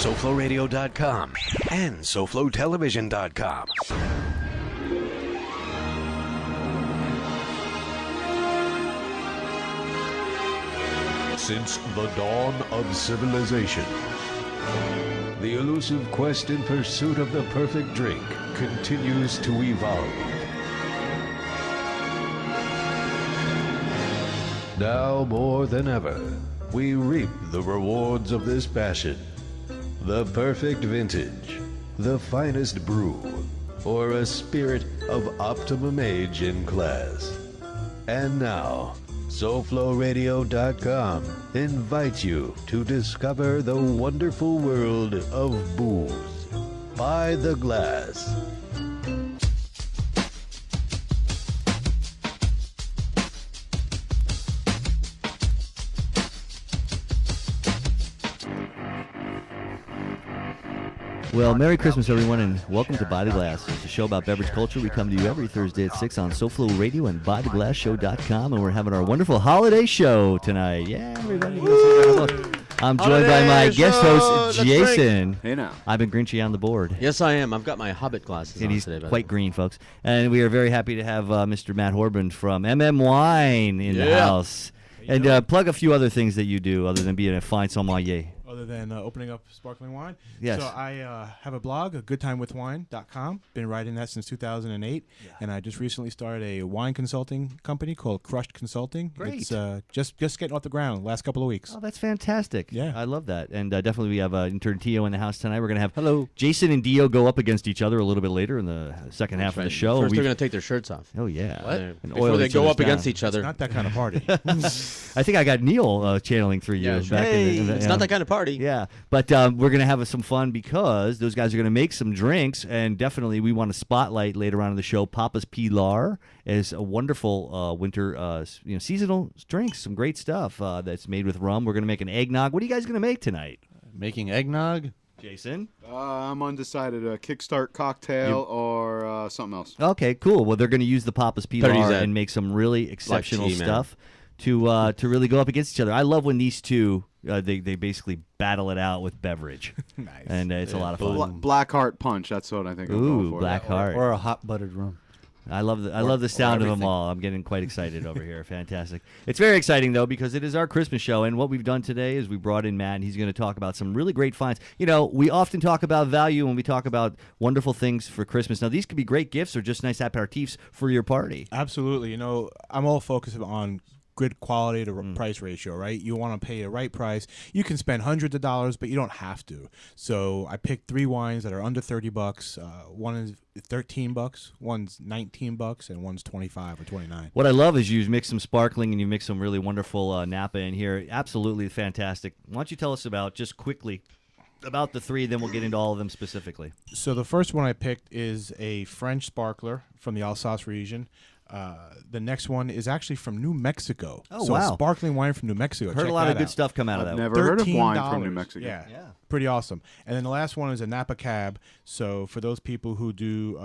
SoFloRadio.com and SoFloTelevision.com. Since the dawn of civilization, the elusive quest in pursuit of the perfect drink continues to evolve. Now more than ever, we reap the rewards of this passion. The perfect vintage, the finest brew, or a spirit of optimum age and class. And now, SoFloRadio.com invites you to discover the wonderful world of booze by the glass. Well, Merry Christmas, everyone, and welcome to By the Glass. It's a show about beverage culture. We come to you every Thursday at 6 on SoFlo Radio and ByTheGlassShow.com, and we're having our wonderful holiday show tonight. Yeah, everybody. I'm joined by my guest host, Jason. Hey now. I've been Grinchy on the board. Yes, I am. I've got my Hobbit glasses And on he's today. By quite green, folks. And we are very happy to have Mr. Matt Horban from MM Wine in the house. And plug a few other things that you do other than being a fine sommelier. Other than opening up sparkling wine. Yes. So I have a blog, goodtimewithwine.com. Been writing that since 2008. Yeah. And I just recently started a wine consulting company called Crushed Consulting. Great. It's just getting off the ground the last couple of weeks. Oh, that's fantastic. Yeah. I love that. And definitely we have intern Tio in the house tonight. We're going to have Jason and Dio go up against each other a little bit later in the second half of the show. First, they're going to take their shirts off. Oh, yeah. What? And Before oil they each go other's up against down. each other. It's not that kind of party. I think I got Neil channeling through you. Yeah, sure. Back in the, It's not that kind of party. Yeah, but we're going to have some fun because those guys are going to make some drinks, and definitely we want to spotlight later on in the show Papa's Pilar is a wonderful winter seasonal drinks, some great stuff that's made with rum. We're going to make an eggnog. What are you guys going to make tonight? Making eggnog? Jason? I'm undecided. A Kickstart cocktail or something else. Okay, cool. Well, they're going to use the Papa's Pilar and make some really exceptional tea, man. stuff to really go up against each other. I love when these two they basically battle it out with beverage. Nice. And it's a lot of fun. Blackheart Punch. That's what I think I'm going for. Blackheart. Or a hot buttered rum. I love the sound of them all. I'm getting quite excited over here. Fantastic. It's very exciting, though, because it is our Christmas show, and what we've done today is we brought in Matt, and he's going to talk about some really great finds. You know, we often talk about value when we talk about wonderful things for Christmas. Now, these could be great gifts or just nice aperitifs for your party. Absolutely. You know, I'm all focused on good quality to price ratio, right? You want to pay the right price. You can spend hundreds of dollars, but you don't have to. So I picked 3 wines that are under $30. One is $13, one's $19, and one's $25 or $29. What I love is you mix some sparkling and you mix some really wonderful Napa in here. Absolutely fantastic. Why don't you tell us just quickly about the 3, then we'll get into all of them specifically. So the first one I picked is a French sparkler from the Alsace region. The next one is actually from New Mexico. Oh, so wow. a sparkling wine from New Mexico. Heard Check a lot that of good out. stuff come out of that. Never heard of wine $13. from New Mexico. Yeah, pretty awesome. And then the last one is a Napa Cab. So for those people who do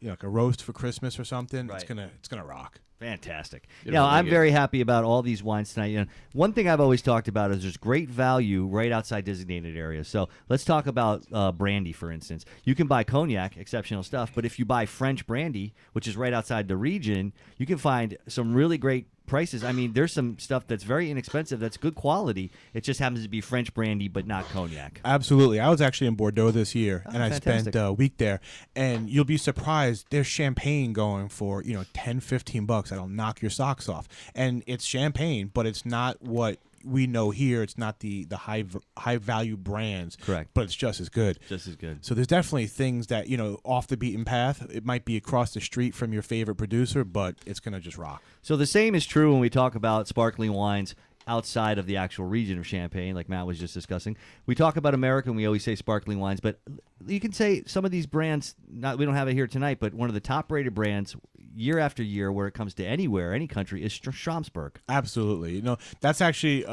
like a roast for Christmas or something, Right. it's gonna rock. Fantastic. It Now, really I'm is. very happy about all these wines tonight. You know, one thing I've always talked about is there's great value right outside designated areas. So let's talk about brandy, for instance. You can buy cognac, exceptional stuff, but if you buy French brandy, which is right outside the region, you can find some really great prices. I mean, there's some stuff that's very inexpensive that's good quality. It just happens to be French brandy, but not cognac. Absolutely. I was actually in Bordeaux this year, and I fantastic. spent a week there. And you'll be surprised. There's champagne going for $10, $15. That'll knock your socks off. And it's champagne, but it's not what we know here. It's not the high value brands. Correct. But it's just as good. Just as good. So there's definitely things that off the beaten path. It might be across the street from your favorite producer, but it's gonna just rock. So the same is true when we talk about sparkling wines outside of the actual region of Champagne, like Matt was just discussing. We talk about America, and we always say sparkling wines, but you can say some of these brands, we don't have it here tonight, but one of the top-rated brands year after year where it comes to anywhere, any country, is Stromsburg. Absolutely. That's actually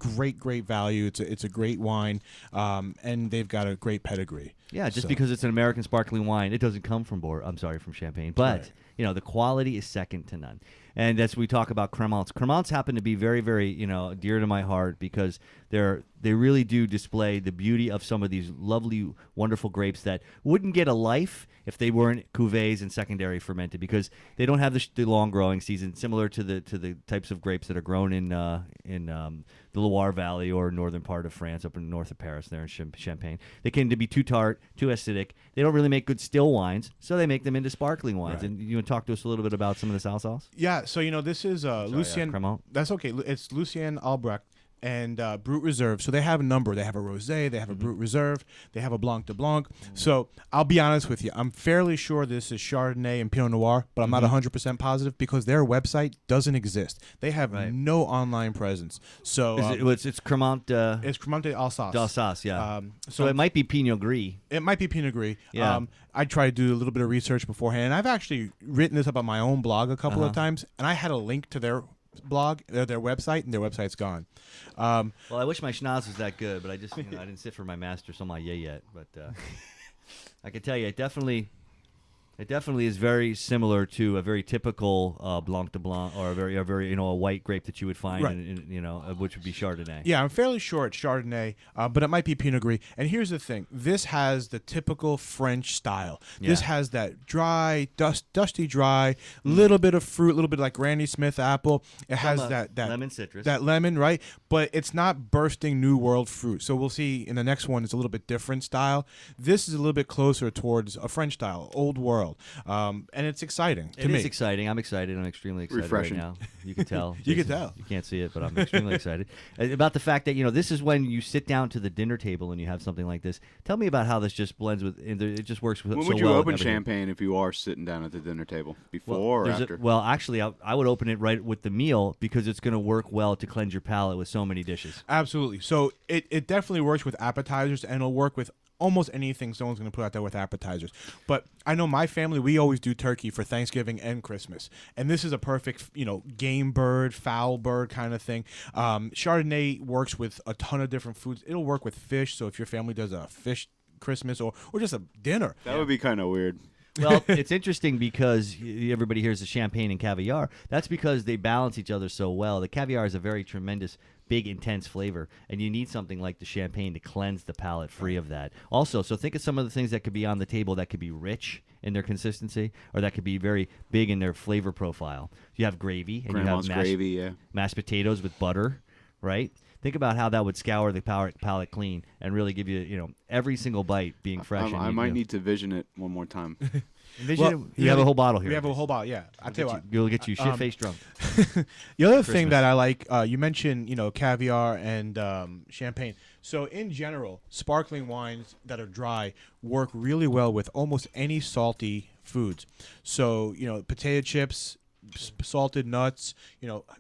great value. It's a great wine, and they've got a great pedigree. Yeah, just So- because it's an American sparkling wine, it doesn't come from from Champagne, but Right. the quality is second to none. And as we talk about Cremants, Cremants happen to be very, very, dear to my heart because they really do display the beauty of some of these lovely, wonderful grapes that wouldn't get a life if they weren't cuvées and secondary fermented, because they don't have the long growing season similar to the types of grapes that are grown in the Loire Valley or northern part of France, up in north of Paris, there in Champagne. They tend to be too tart, too acidic. They don't really make good still wines, so they make them into sparkling wines. Right. And you want to talk to us a little bit about some of the Alsace? Yeah, so this is Lucien. Cremant. That's okay. It's Lucien Albrecht and Brut Reserve. So they have a number. They have a Rosé. They have a Brut Reserve. They have a Blanc de Blanc. So I'll be honest with you. I'm fairly sure this is Chardonnay and Pinot Noir, but I'm not 100% positive because their website doesn't exist. They have no online presence. So It's Cremant. it's Cremant d'Alsace. D'Alsace, yeah. So So it might be Pinot Gris. it might be Pinot Gris. Yeah. I tried to do a little bit of research beforehand, and I've actually written this up on my own blog a couple of times, and I had a link to their blog, their website, and their website's gone. Well, I wish my schnoz was that good, but I just I didn't sit for my master sommelier yet. But I can tell you, it definitely is very similar to a very typical Blanc de Blanc, or a very a white grape that you would find Right. which would be Chardonnay. Yeah, I'm fairly sure it's Chardonnay, but it might be Pinot Gris. And here's the thing: this has the typical French style. This Yeah. has that dry, dusty, dry, little bit of fruit, a little bit like Granny Smith apple. It has that lemon citrus. that lemon, right? But it's not bursting New World fruit. So we'll see in the next one. It's a little bit different style. This is a little bit closer towards a French style, Old World, and it's exciting to It me. is exciting. I'm excited. I'm extremely excited Refreshing. right now. You can tell. You can Jason, tell. You can't see it, but I'm extremely excited about the fact that this is when you sit down to the dinner table and you have something like this. Tell me about how this just blends with. It just works with. When so would you well with open everything. champagne if you are sitting down at the dinner table? Before or there's after? well, actually, I would open it right with the meal because it's going to work well to cleanse your palate with so many dishes. Absolutely. So it definitely works with appetizers, and it'll work with almost anything someone's going to put out there with appetizers. But I know my family, we always do turkey for Thanksgiving and Christmas. And this is a perfect, game bird, fowl bird kind of thing. Chardonnay works with a ton of different foods. It'll work with fish. So if your family does a fish Christmas or just a dinner. That would be kind of weird. Well, it's interesting because everybody hears the champagne and caviar. That's because they balance each other so well. The caviar is a very tremendous, big, intense flavor, and you need something like the champagne to cleanse the palate free of that. Also, so think of some of the things that could be on the table that could be rich in their consistency, or that could be very big in their flavor profile. You have gravy, and Grandma's you have gravy, yeah. mashed potatoes with butter, right? Think about how that would scour the palate clean and really give you, every single bite being fresh. I might need to vision it one more time. Envision you have a whole bottle here. We have a whole bottle, yeah. I'll tell you what. You'll get you shit-faced drunk. The other thing that I like, you mentioned, caviar and champagne. So in general, sparkling wines that are dry work really well with almost any salty foods. So, potato chips, salted nuts,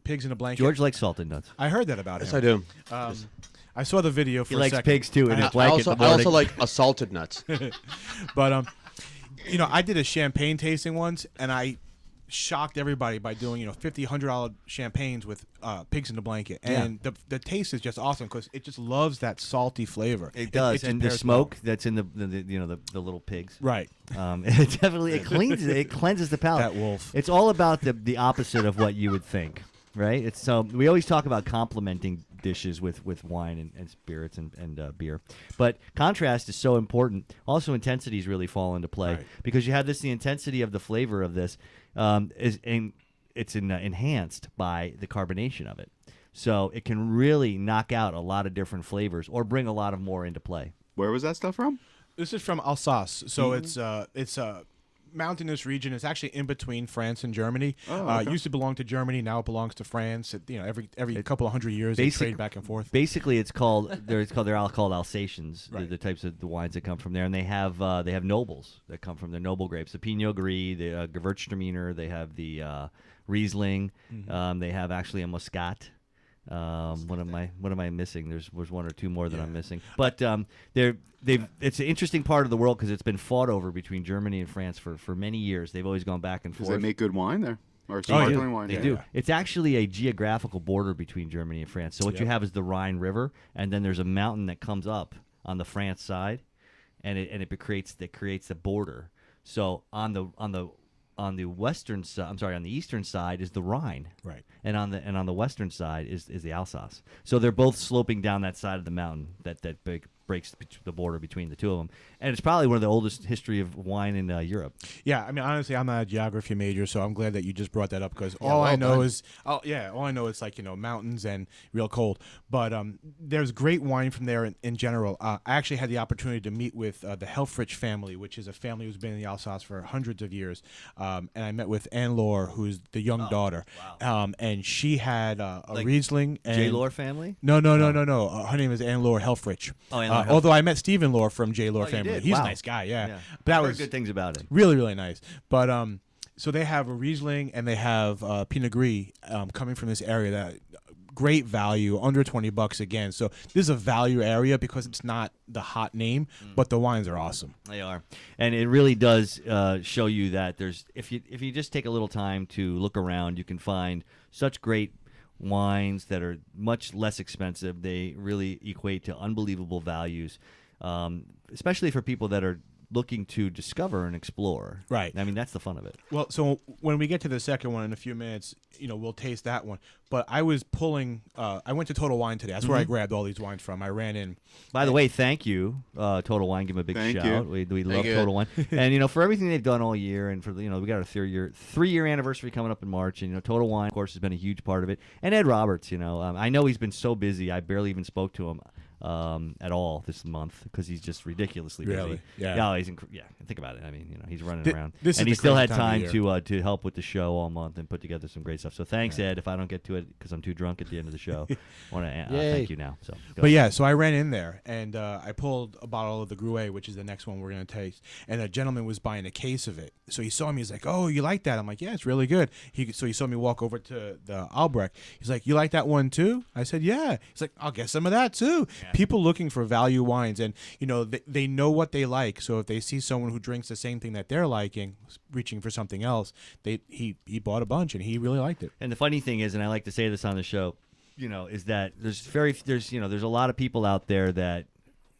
pigs in a blanket. George likes salted nuts. I heard that about Yes, him. I do. I saw the video for He a likes second. pigs too in I- his I blanket. also, in the I also morning. like assaulted nuts. But I did a champagne tasting once, and I shocked everybody by doing $50-$100 champagnes with pigs in the blanket, and the taste is just awesome because it just loves that salty flavor. It does, just and the pairs smoke that's in the little pigs. well. Right. It definitely it cleanses the palate. That wolf. It's all about the opposite of what you would think, right? It's we always talk about complementing dishes with wine and spirits and beer, but contrast is so important. Also, intensities really fall into play because you have the intensity of the flavor of this it's enhanced by the carbonation of it, so it can really knock out a lot of different flavors or bring a lot of more into play. Where was that stuff from? This is from Alsace, so it's a mountainous region. It's actually in between France and Germany. It used to belong to Germany, now it belongs to France. Every couple of hundred years they trade back and forth. Basically, they're all called Alsatians. Right. The types of the wines that come from there, and they have nobles that come from their noble grapes. The Pinot Gris, the Gewürztraminer. They have the Riesling. They have actually a Muscat. What am I missing? There's one or two more that I'm missing. But it's an interesting part of the world because it's been fought over between Germany and France for many years. They've always gone back and Because forth. they make good wine there. Or Oh, yeah. sparkling wine. They yeah. do. It's actually a geographical border between Germany and France. So what you have is the Rhine River, and then there's a mountain that comes up on the France side, and it creates the border. So on the on the western side, I'm sorry, on the eastern side is the Rhine. Right. And on the western side is the Alsace. So they're both sloping down that side of the mountain that breaks the border between the two of them. And it's probably one of the oldest history of wine in Europe. Yeah, I mean, honestly, I'm not a geography major, so I'm glad that you just brought that up because all I know is like, mountains and real cold. But there's great wine from there in general. I actually had the opportunity to meet with the Helfrich family, which is a family who's been in the Alsace for hundreds of years. And I met with Anne Lore, who's the young daughter. Wow. And she had a Like Riesling. J. Lore family? No. Her name is Anne Lore Helfrich. Oh, Anne Lore Helfrich. Although I met Stephen Lore from J. Lore Oh, you family. did? He's Wow. a nice guy, yeah. But that I've heard was good things about it. really, really nice. But so they have a Riesling and they have Pinot Gris coming from this area that great value, under $20 again. So this is a value area because it's not the hot name, but the wines are awesome. They are, and it really does show you that there's if you just take a little time to look around, you can find such great wines that are much less expensive. They really equate to unbelievable values, especially for people that are looking to discover and explore. Right. I mean, that's the fun of it. Well, so when we get to the second one in a few minutes, we'll taste that one. But I was pulling. I went to Total Wine today. That's where I grabbed all these wines from. I ran in. By the way, thank you, Total Wine. Give them a big Thank shout. you. We love you. Total Wine, and for everything they've done all year, and for we got our 3-year anniversary coming up in March, and Total Wine, of course, has been a huge part of it. And Ed Roberts, I know he's been so busy. I barely even spoke to him at all this month because he's just ridiculously busy. Really? Yeah. Yeah, think about it. I mean, he's running around, this is and the he still crazy had time time of to help with the show all month and put together some great stuff. So thanks, Ed. If I don't get to it because I'm too drunk at the end of the show, I want to Yay. thank you now. So, go But ahead. yeah, so I ran in there and I pulled a bottle of the Gruet, which is the next one we're going to taste. And a gentleman was buying a case of it. So he saw me. He's like, "Oh, you like that?" I'm like, "Yeah, it's really good." So he saw me walk over to the Albrecht. He's like, "You like that one too?" I said, "Yeah." He's like, "I'll get some of that too." Yeah. People looking for value wines, and they know what they like. So if they see someone who drinks the same thing that they're liking, reaching for something else, he bought a bunch and he really liked it. And the funny thing is, and I like to say this on the show, is that there's a lot of people out there that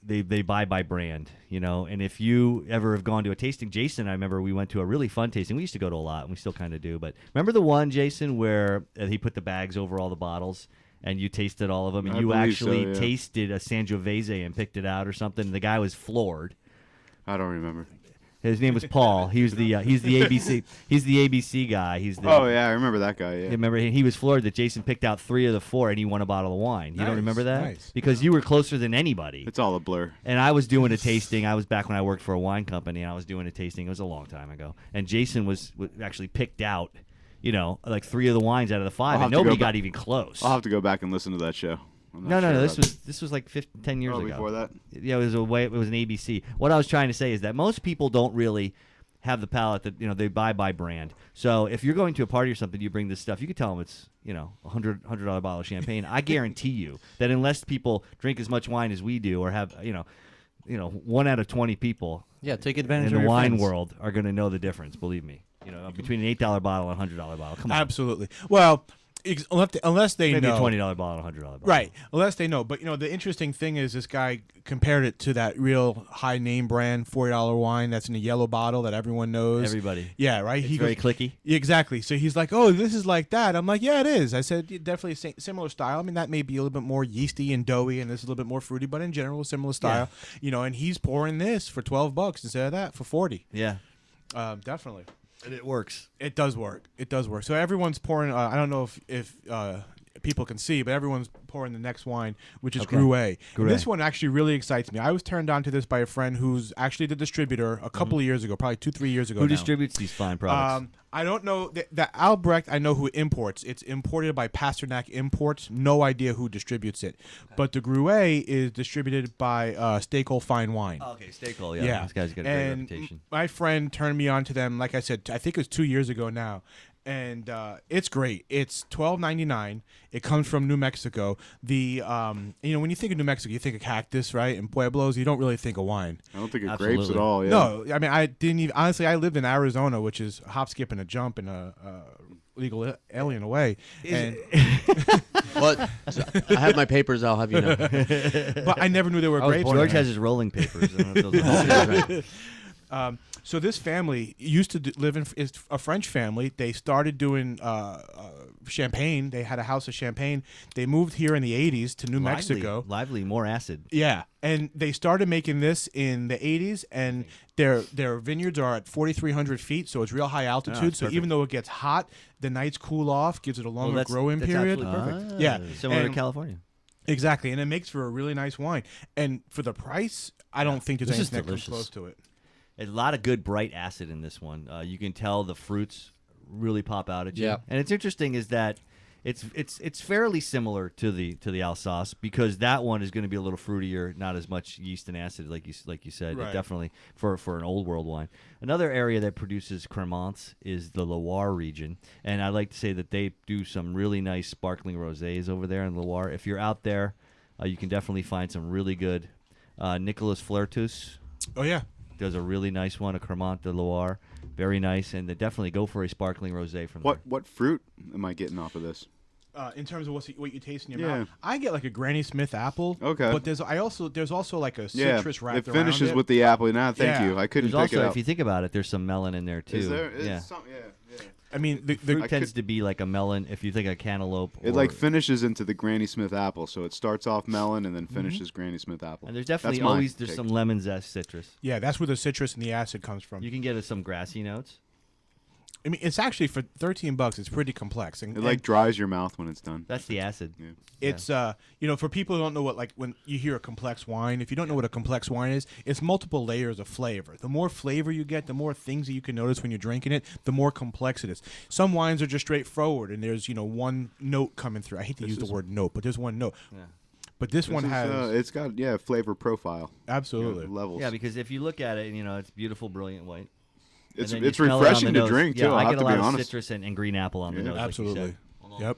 they buy by brand, and if you ever have gone to a tasting, Jason, I remember we went to a really fun tasting. We used to go to a lot, and we still kind of do. But remember the one, Jason, where he put the bags over all the bottles, and you tasted all of them, and I you believe actually so, yeah. tasted a Sangiovese and picked it out or something. And the guy was floored. I don't remember. His name was Paul. He was the ABC guy. Oh yeah, I remember that guy. Yeah. Remember, he was floored that Jason picked out 3 of the 4 and he won a bottle of wine. You don't Nice, remember that? nice. Because you were closer than anybody. It's all a blur. And I was doing a tasting. I was back when I worked for a wine company, and I was doing a tasting. It was a long time ago. And Jason was actually picked out, like 3 of the wines out of the 5, I'll and have to nobody go got even close. I'll have to go back and listen to that show. I'm No. not sure about This was like 10 years Oh, ago. before that? Yeah, it was an ABC. What I was trying to say is that most people don't really have the palate that they buy by brand. So if you're going to a party or something, you bring this stuff. You could tell them it's $100 bottle of champagne. I guarantee you that unless people drink as much wine as we do, or have 1 out of 20 people Yeah, take advantage in of the your wine friends. world are going to know the difference. Believe me. Between an $8 bottle and a $100 bottle. Come on. Absolutely. Well, unless they Maybe know. a $20 bottle, $100 bottle. Right, unless they know. But the interesting thing is this guy compared it to that real high name brand $40 wine that's in a yellow bottle that everyone knows. Everybody. Yeah, right. It's very clicky. Exactly. So he's like, "Oh, this is like that." I'm like, "Yeah, it is." I said, "Definitely similar style. I mean, that may be a little bit more yeasty and doughy, and this is a little bit more fruity, but in general, similar style." And he's pouring this for $12 instead of that for $40. Yeah. Definitely. And it works. It does work. It does work. So everyone's pouring. I don't know if people can see, but everyone's pouring the next wine, which is Okay. Gruet. Gruet. And this one actually really excites me. I was turned on to this by a friend who's actually the distributor a couple of years ago, probably 2-3 years ago. Who now. distributes these fine products? I don't know. The Albrecht, I know who imports. It's imported by Pasternak Imports. No idea who distributes it. But the Gruet is distributed by Steakle Fine Wine. Okay, Steakle. Yeah. This guy's got a great And reputation. my friend turned me on to them. Like I said, I think it was 2 years ago now. And it's great. It's $12.99. It comes from New Mexico. The when you think of New Mexico, you think of cactus, right? And pueblos. You don't really think of wine. I don't think it Absolutely. grapes at all. Yeah. No, I mean I didn't even. Honestly, I lived in Arizona, which is a hop, skip, and a jump, and a legal alien away. And Well, I have my papers. I'll have you know. but I never knew there were grapes. George there. has his rolling papers. I don't know if those are- So this family used to live in is a French family. They started doing champagne. They had a house of champagne. They moved here in the 80s to New Mexico. Lively, more acid. Yeah, and they started making this in the 80s, and their vineyards are at 4,300 feet, so it's real high altitude. So even though it gets hot, the nights cool off, gives it a longer growing period. Absolutely perfect. Yeah, Similar to and- California. Exactly, and it makes for a really nice wine. And for the price, I don't think there's This is anything that comes delicious. close to it. A lot of good bright acid in this one. You can tell the fruits really pop out at you. Yeah. And it's interesting is that it's fairly similar to the Alsace because that one is going to be a little fruitier, not as much yeast and acid like you said. Right. Definitely for an old world wine. Another area that produces Cremants is the Loire region, and I like to say that they do some really nice sparkling rosés over there in Loire. If you're out there, you can definitely find some really good. Nicolas Fleurtus Oh yeah, does a really nice one, a Cremant de Loire, very nice, and they definitely go for a sparkling rosé from there. What fruit am I getting off of this? in terms of what you taste in your Yeah. mouth, I get like a Granny Smith apple. Okay. But there's also like a Yeah, citrus wrapped it finishes around it. with the apple. Nah, thank Yeah. you. I couldn't There's pick it also, up. if you think about it, there's some melon in there too. Is there? It's yeah. some, yeah. I mean, the Fruit I tends could- to be like a melon. If you think a cantaloupe, It or- like finishes into the Granny Smith apple, so it starts off melon and then finishes Granny Smith apple. and there's definitely That's my always take. some lemon zest, citrus. yeah, that's where the citrus and the acid comes from. You can get some grassy notes. I mean, it's actually for $13. It's pretty complex, and It like dries your mouth when it's done. That's the acid. Yeah. it's for people who don't know what, like, when you hear a complex wine, if you don't know what a complex wine is, it's multiple layers of flavor. The more flavor you get, the more things that you can notice when you're drinking it, the more complex it is. Some wines are just straightforward, and there's one note coming through. I hate to use the word note, but there's one note. Yeah. But this one has It's got flavor profile. absolutely. Levels. Yeah, because if you look at it, it's beautiful, brilliant white. And it's then you it's smell it on refreshing the to nose. drink Yeah, too. I I have get to a be lot of honest. citrus and green apple on the Yeah. nose. like you Absolutely. said. Yep.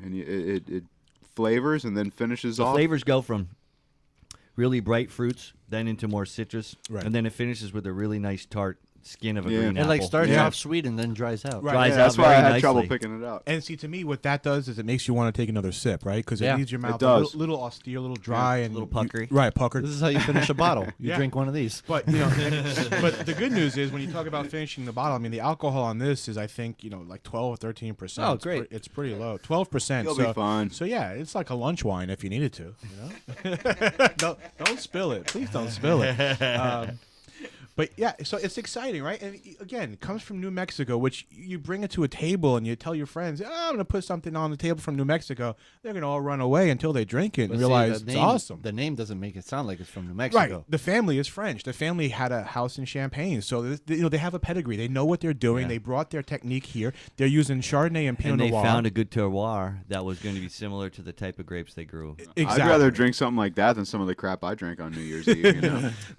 And it flavors and then finishes The off. flavors go from really bright fruits, then into more citrus, Right. and then it finishes with a really nice tart skin of a Yeah. green It, apple. It like starts Yeah. off sweet and then dries out. Right. Dries Yeah, out that's why I very had trouble nicely. picking it out. And see, to me, what that does is it makes you want to take another sip, right? Because Yeah. it leaves your mouth does. a little austere, a little dry, and little puckery. right, puckered. This is how you finish a bottle. You Yeah. drink one of these. But but the good news is when you talk about finishing the bottle, I mean the alcohol on this is I think like 12 or 13%. Oh, It's great. It's pretty low, 12%. You'll so, be fine. So yeah, it's like a lunch wine if you needed to. Don't spill it, please don't spill it. But yeah, so it's exciting, right? And again, it comes from New Mexico, which you bring it to a table and you tell your friends, I'm going to put something on the table from New Mexico. They're going to all run away until they drink it and But see, realize the it's name- awesome. The name doesn't make it sound like it's from New Right. Mexico. The family is French. The family had a house in Champagne, so they have a pedigree. They know what they're doing. Yeah. They brought their technique here. They're using Chardonnay and Pinot And they Noir. found a good terroir that was going to be similar to the type of grapes they grew. exactly. I'd rather drink something like that than some of the crap I drank on New Year's Eve.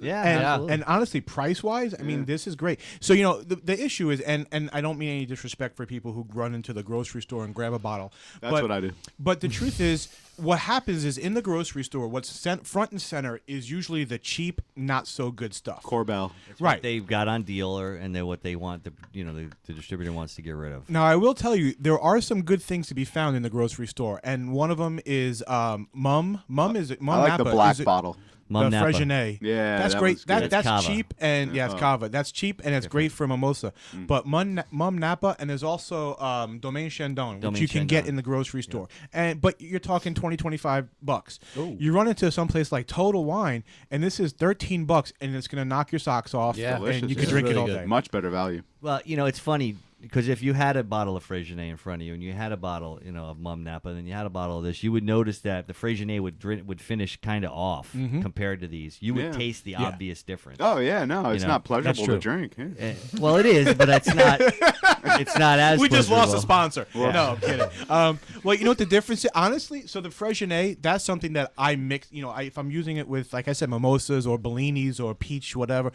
Yeah, And, absolutely. and honestly, price wise, I mean, this is great. So the issue is, and I don't mean any disrespect for people who run into the grocery store and grab a bottle. That's but, what I do. But the truth is, what happens is in the grocery store, what's front and center is usually the cheap, not so good stuff. Corbel. Right. They've got on deal, and then what they want, the distributor wants to get rid of. Now, I will tell you, there are some good things to be found in the grocery store, and one of them is Mum. Mum is Mum I like Napa. the black Is it- bottle. Mum the Napa. Freixenet. Yeah, that's that great. was good. That's That's Cava. cheap, and it's Cava. That's cheap, and it's great for mimosa. But Mum Napa, and there's also Domaine Chandon, which Domaine you can get Chandon. in the grocery store. But you're talking $20-25. Ooh. You run into some place like Total Wine, and this is $13, and it's gonna knock your socks off. Yeah. and Delicious, you can yeah. drink it Really all good. day. Much better value. Well, it's funny because if you had a bottle of Freixenet in front of you and you had a bottle, of Mum Napa, and then you had a bottle of this, you would notice that the Freixenet would finish kind of off compared to these. You would Yeah. taste the obvious difference. Oh yeah, no, it's not pleasurable true. to drink. Yeah. Well, it is, but it's not. It's not as. We just lost a pleasurable. sponsor. No, I'm kidding. Well, you know what the difference is? Honestly, so the Freixenet, that's something that I mix, if I'm using it with, like I said, mimosas or Bellinis or peach, whatever,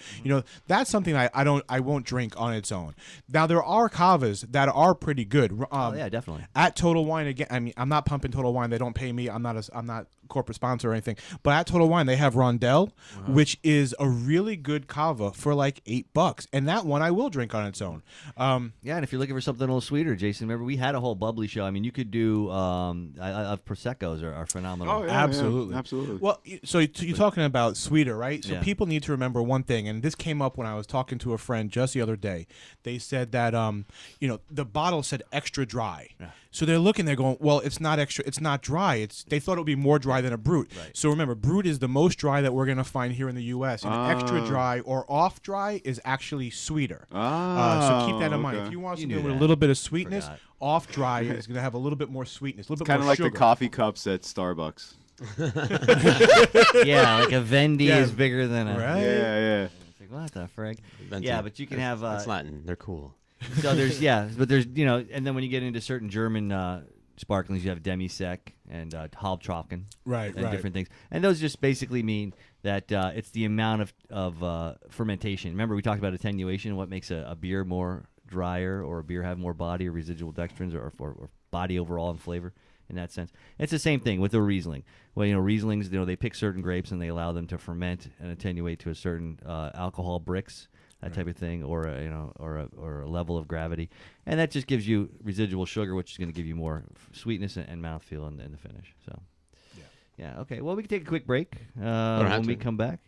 that's something I won't drink on its own. Now, there are cavas that are pretty good. Oh yeah, definitely. At Total Wine again. I mean, I'm not pumping Total Wine. They don't pay me. I'm not corporate sponsor or anything. But at Total Wine, they have Rondell, which is a really good cava for like $8, and that one I will drink on its own. Yeah, and if you're looking for something a little sweeter, Jason, remember we had a whole bubbly show. I mean, you could do Proseccos are phenomenal. Oh, yeah, Absolutely. yeah, absolutely. Well, so you're talking about sweeter, right? So Yeah. people need to remember one thing, and this came up when I was talking to a friend just the other day. They said that the bottle said extra dry. Yeah. So they're looking, they're going, well, it's not extra, it's not dry. They thought it would be more dry than a brut. Right. So remember, brut is the most dry that we're going to find here in the U.S. And extra dry or off dry is actually sweeter. So keep that in mind. okay. If you want You something knew with a that. little bit of sweetness, Forgot. off dry is going to have a little bit more sweetness, a little bit Kind more of like sugar. the coffee cups at Starbucks. Yeah, like a Vendi Yeah. is bigger than a. Right? Yeah. It's like, what the frig? Venti. Yeah, but you can have. That's Latin. They're cool. So but there's and then when you get into certain German sparklings, you have Demi-Sec and Halbtrocken. Right, and right. different things, and those just basically mean that it's the amount of fermentation. Remember, we talked about attenuation, what makes a beer more drier, or a beer have more body or residual dextrins, or body overall in flavor. In that sense, it's the same thing with the Riesling. Well, Rieslings, they pick certain grapes and they allow them to ferment and attenuate to a certain alcohol bricks, that type of thing, or a level of gravity, and that just gives you residual sugar, which is going to give you more sweetness and mouthfeel in the finish. So. Yeah. Okay. Well, we can take a quick break. have When to. we come back,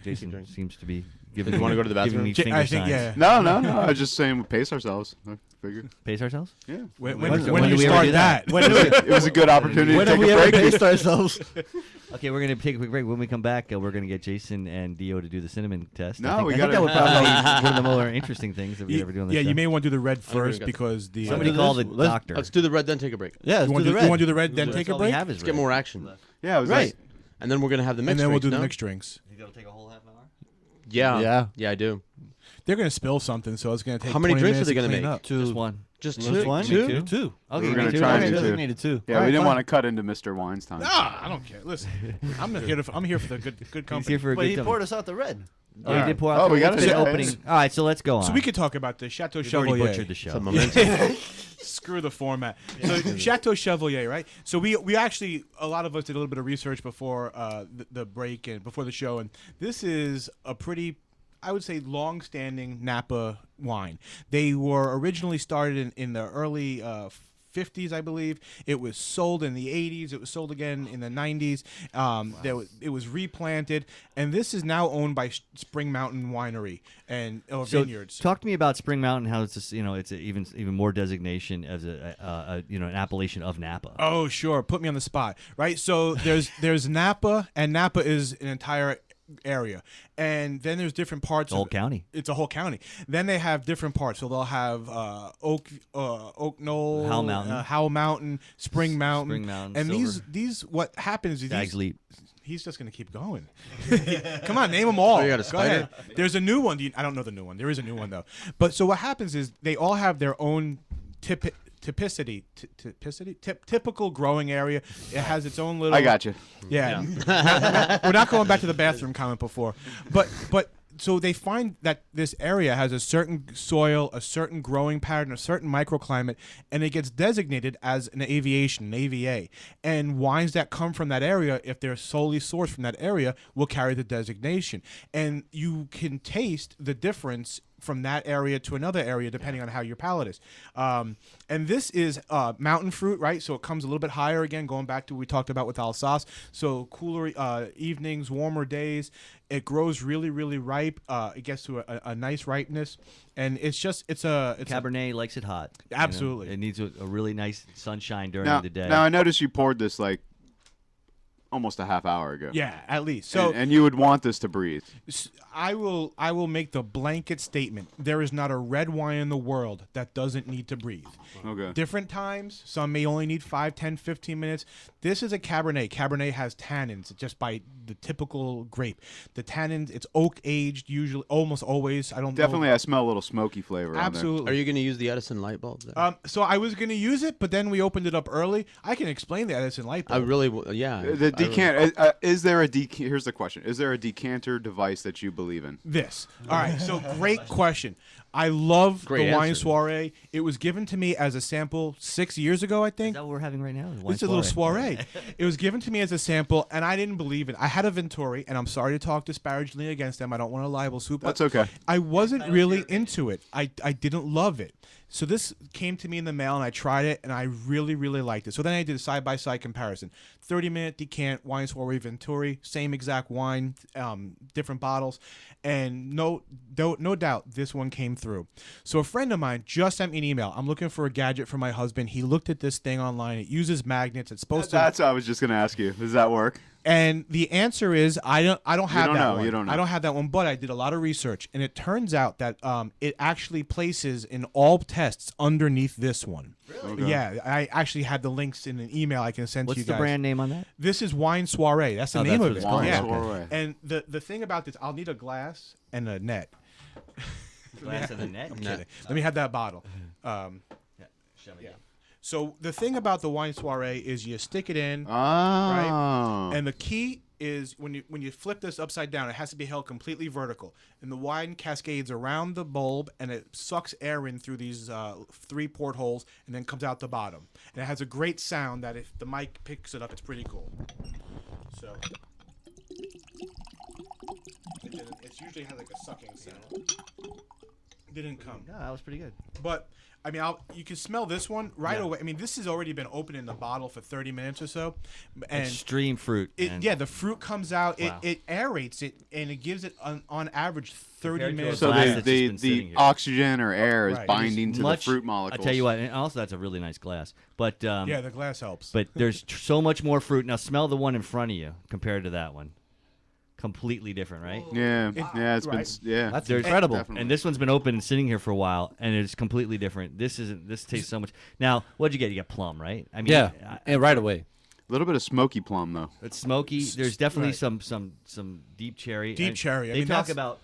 Jason seems to be giving. You wanna go to the giving bathroom? me I finger think, signs. yeah. No. I was just saying we pace ourselves. I figured. Pace ourselves. Yeah. When When do do you we ever start do that? that? It was a good opportunity When to have take we a ever break. paced ourselves? Okay, we're gonna take a quick break. When we come back, we're gonna get Jason and Dio to do the cinnamon test. No, I think, we I think gotta- that would probably one of the more interesting things that we ever do on the Yeah, show. you may want to do the red we first got- because the Somebody do call this. the Let's- doctor. Let's do the red, then take a break. Yeah, you let's do the want red. to do the red, then That's take a all we break, have is Let's get red. more action. Yeah, it was Right. And then we're gonna have the and mixed then we'll drinks, do the no? mixed drinks. You think it'll take a whole half an hour? Yeah. Yeah. I do. They're gonna spill something, so it's gonna take. How many 20 drinks are minutes they to gonna clean make? up. Just one. Just Just two. one? Two? Two. Okay, We're you gonna do try it. and do. Designated two. Yeah, All we right, didn't fine. want to cut into Mr. Weinstein. Ah, I don't care. Listen, I'm here for the good He's company. here for a But good he time. poured us out the red. Oh, he did pour out Oh, the we red. gotta It's been do it. opening. All right, so let's go on. So we could talk about the Chateau We've already Chevalier. butchered the show. It's a momentum. Screw the format. So Chateau Chevalier, right? So we actually, a lot of us did a little bit of research before the break and before the show, and this is a pretty, I would say, long-standing Napa wine. They were originally started in the early 50s, I believe. It was sold in the 80s. It was sold again in the 90s. It was replanted, and this is now owned by Spring Mountain Winery and So Vineyards. talk to me about Spring Mountain. How it's just, it's a even more designation as an appellation of Napa. Oh, sure. Put me on the spot, right? So there's Napa, and Napa is an entire area, and then there's different parts. The whole of county. It's a whole county. Then they have different parts. So they'll have Oak Knoll, Howell Mountain. Howell Mountain, Spring Mountain, Spring Mountain, and Silver. these what happens is Stag's these. Leap. He's just gonna keep going. Come on, name them all. Oh, you got a Go spider? ahead. There's a new one. I don't know the new one. There is a new one though. But so what happens is they all have their own typical growing area. It has its own little. I got you. Yeah. We're not going back to the bathroom comment before, but so they find that this area has a certain soil, a certain growing pattern, a certain microclimate, and it gets designated as an aviation, an AVA. And wines that come from that area, if they're solely sourced from that area, will carry the designation. And you can taste the difference from that area to another area depending on how your palate is. And this is mountain fruit, right? So it comes a little bit higher again, going back to what we talked about with Alsace. So cooler evenings, warmer days. It grows really, really ripe. It gets to a nice ripeness. And it's a Cabernet likes it hot. Absolutely. It needs a really nice sunshine during Now, the day. now I noticed you poured this like almost a half hour ago. Yeah, at least. So and you would want this to breathe. I will make the blanket statement. There is not a red wine in the world that doesn't need to breathe. Okay. Different times. Some may only need 5, 10, 15 minutes. This is a Cabernet. Cabernet has tannins just by the typical grape. The tannins, it's oak aged usually, almost always. I don't Definitely, know. I smell a little smoky flavor. Absolutely. Are you going to use the Edison light bulb there? So I was going to use it, but then we opened it up early. I can explain the Edison light I bulb. really, yeah. The decant. Is there a Here's the question: is there a decanter device that you believe in? This. All right. So great question. I love Great the wine answer. soiree. It was given to me as a sample 6 years ago, I Is think. that what we're having right now? Wine It's a little soiree. It was given to me as a sample, and I didn't believe it. I had a Venturi, and I'm sorry to talk disparagingly against them. I don't want to libel soup. That's okay. I wasn't really into it. I didn't love it. So this came to me in the mail, and I tried it, and I really, really liked it. So then I did a side-by-side comparison. 30-minute decant, wine soiree Venturi, same exact wine, different bottles. And no doubt this one came through. So a friend of mine just sent me an email. I'm looking for a gadget for my husband. He looked at this thing online. It uses magnets. It's supposed to... That's what I was just gonna ask you. Does that work? And the answer is I don't have don't that know. one. You don't know. I don't have that one, but I did a lot of research, and it turns out that it actually places in all tests underneath this one. Really? Yeah, I actually had the links in an email I can send What's to you the guys. brand name on that? This is Wine Soiree. That's the Oh, name that's of what it. it's called. Wine Yeah. Soiree. And the thing about this, I'll need a glass and a net. Glass of the net. I'm kidding. Let me have that bottle. Yeah. So the thing about the Wine Soiree is you stick it in. Oh. And the key is when you flip this upside down, it has to be held completely vertical, and the wine cascades around the bulb, and it sucks air in through these 3 portholes, and then comes out the bottom. And it has a great sound that if the mic picks it up, it's pretty cool. So it usually has like a sucking sound. Didn't come. No, that was pretty good. But I mean, you can smell this one right away. I mean, this has already been open in the bottle for 30 minutes or so, and Extreme fruit. man. the fruit comes out. Wow. It aerates it, and it gives it on average 30 Compared to a minutes. So glass the that's just been the sitting here. oxygen or air is Right. binding to Much- the fruit molecules. I tell you what, and also that's a really nice glass. But Yeah, the glass helps. but there's so much more fruit. Now smell the one in front of you compared to that one. Completely different, right? Yeah, it's right. been yeah. That's There's- incredible. Definitely. And this one's been open and sitting here for a while, and it's completely different. This tastes so much. Now, what'd you get? You got plum, right? I mean, Yeah, and right away. a little bit of smoky plum though. it's smoky. There's definitely right. some deep cherry. Deep And cherry. I They mean, talk that's- about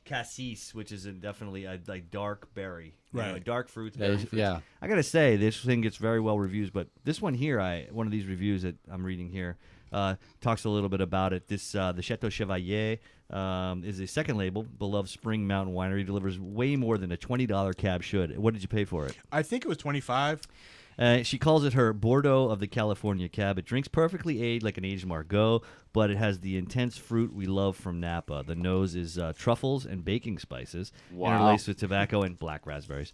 cassis, which is definitely a like dark berry. You know, Right. dark fruits. Yeah, berry fruits. yeah. I gotta say, this thing gets very well reviews, but this one here, one of these reviews that I'm reading here, talks a little bit about it. This the Chateau Chevalier is a second label. Beloved Spring Mountain Winery delivers way more than a $20 cab should. What did you pay for it? I think it was 25. She calls it her Bordeaux of the California Cab. It drinks perfectly aged like an aged Margaux, but it has the intense fruit we love from Napa. The nose is truffles and baking spices, Wow. interlaced with tobacco and black raspberries.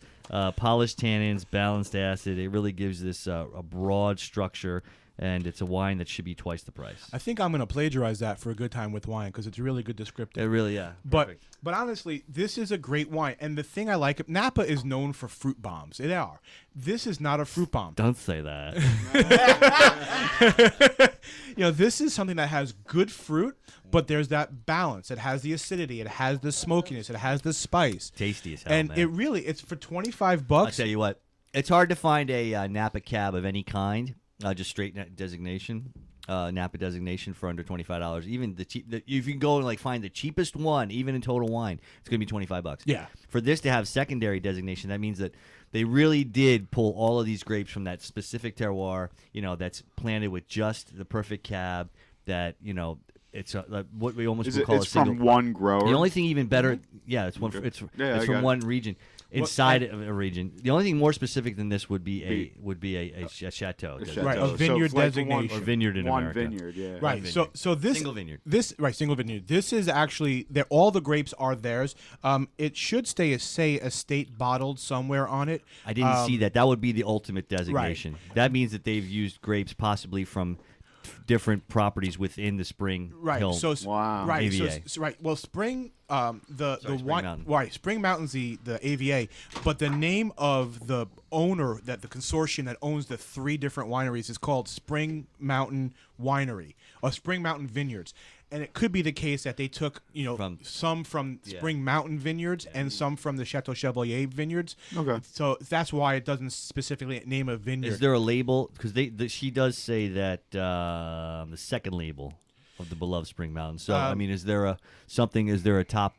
Polished tannins, balanced acid. It really gives this a broad structure, and it's a wine that should be twice the price. I think I'm going to plagiarize that for a good time with wine because it's really good descriptive. It really, yeah. But perfect. but honestly, this is a great wine, and the thing I like, Napa is known for fruit bombs. They are. This is not a fruit bomb. Don't say that. This is something that has good fruit, but there's that balance. It has the acidity, it has the smokiness, it has the spice, Tasty as hell, and man. it's for $25 I'll bucks. tell you what, it's hard to find a Napa cab of any kind, just straight designation, Napa designation for under $25. Even if you can go and like find the cheapest one, even in Total Wine, it's going to be $25. Yeah. For this to have secondary designation, that means that they really did pull all of these grapes from that specific terroir, that's planted with just the perfect cab. That it's what we almost would call It's a single. from one grower. The only thing even better, yeah, it's one. Okay. It's Yeah, I from got it. one region inside of a region. The only thing more specific than this would be a chateau, A designation. Right, a chateau. vineyard So, like, designation. or vineyard in one America. vineyard, yeah. Right. vineyard. So this Single vineyard. Single vineyard. This is actually all the grapes are theirs. It should say estate bottled somewhere on it. I didn't see that. That would be the ultimate designation. That means that they've used grapes possibly from different properties within the Spring Right. Hill. So Wow. Right. AVA. Right. Well, Spring. The Spring wine. Mountain. Right. Spring Mountain's the AVA, but the name of the owner that the consortium that owns the 3 different wineries is called Spring Mountain Winery or Spring Mountain Vineyards. And it could be the case that they took, some from Spring Mountain Vineyards and some from the Chateau Chevalier Vineyards. Okay. So that's why it doesn't specifically name a vineyard. Is there a label? Because she does say that the second label of the beloved Spring Mountain. So I mean, is there a top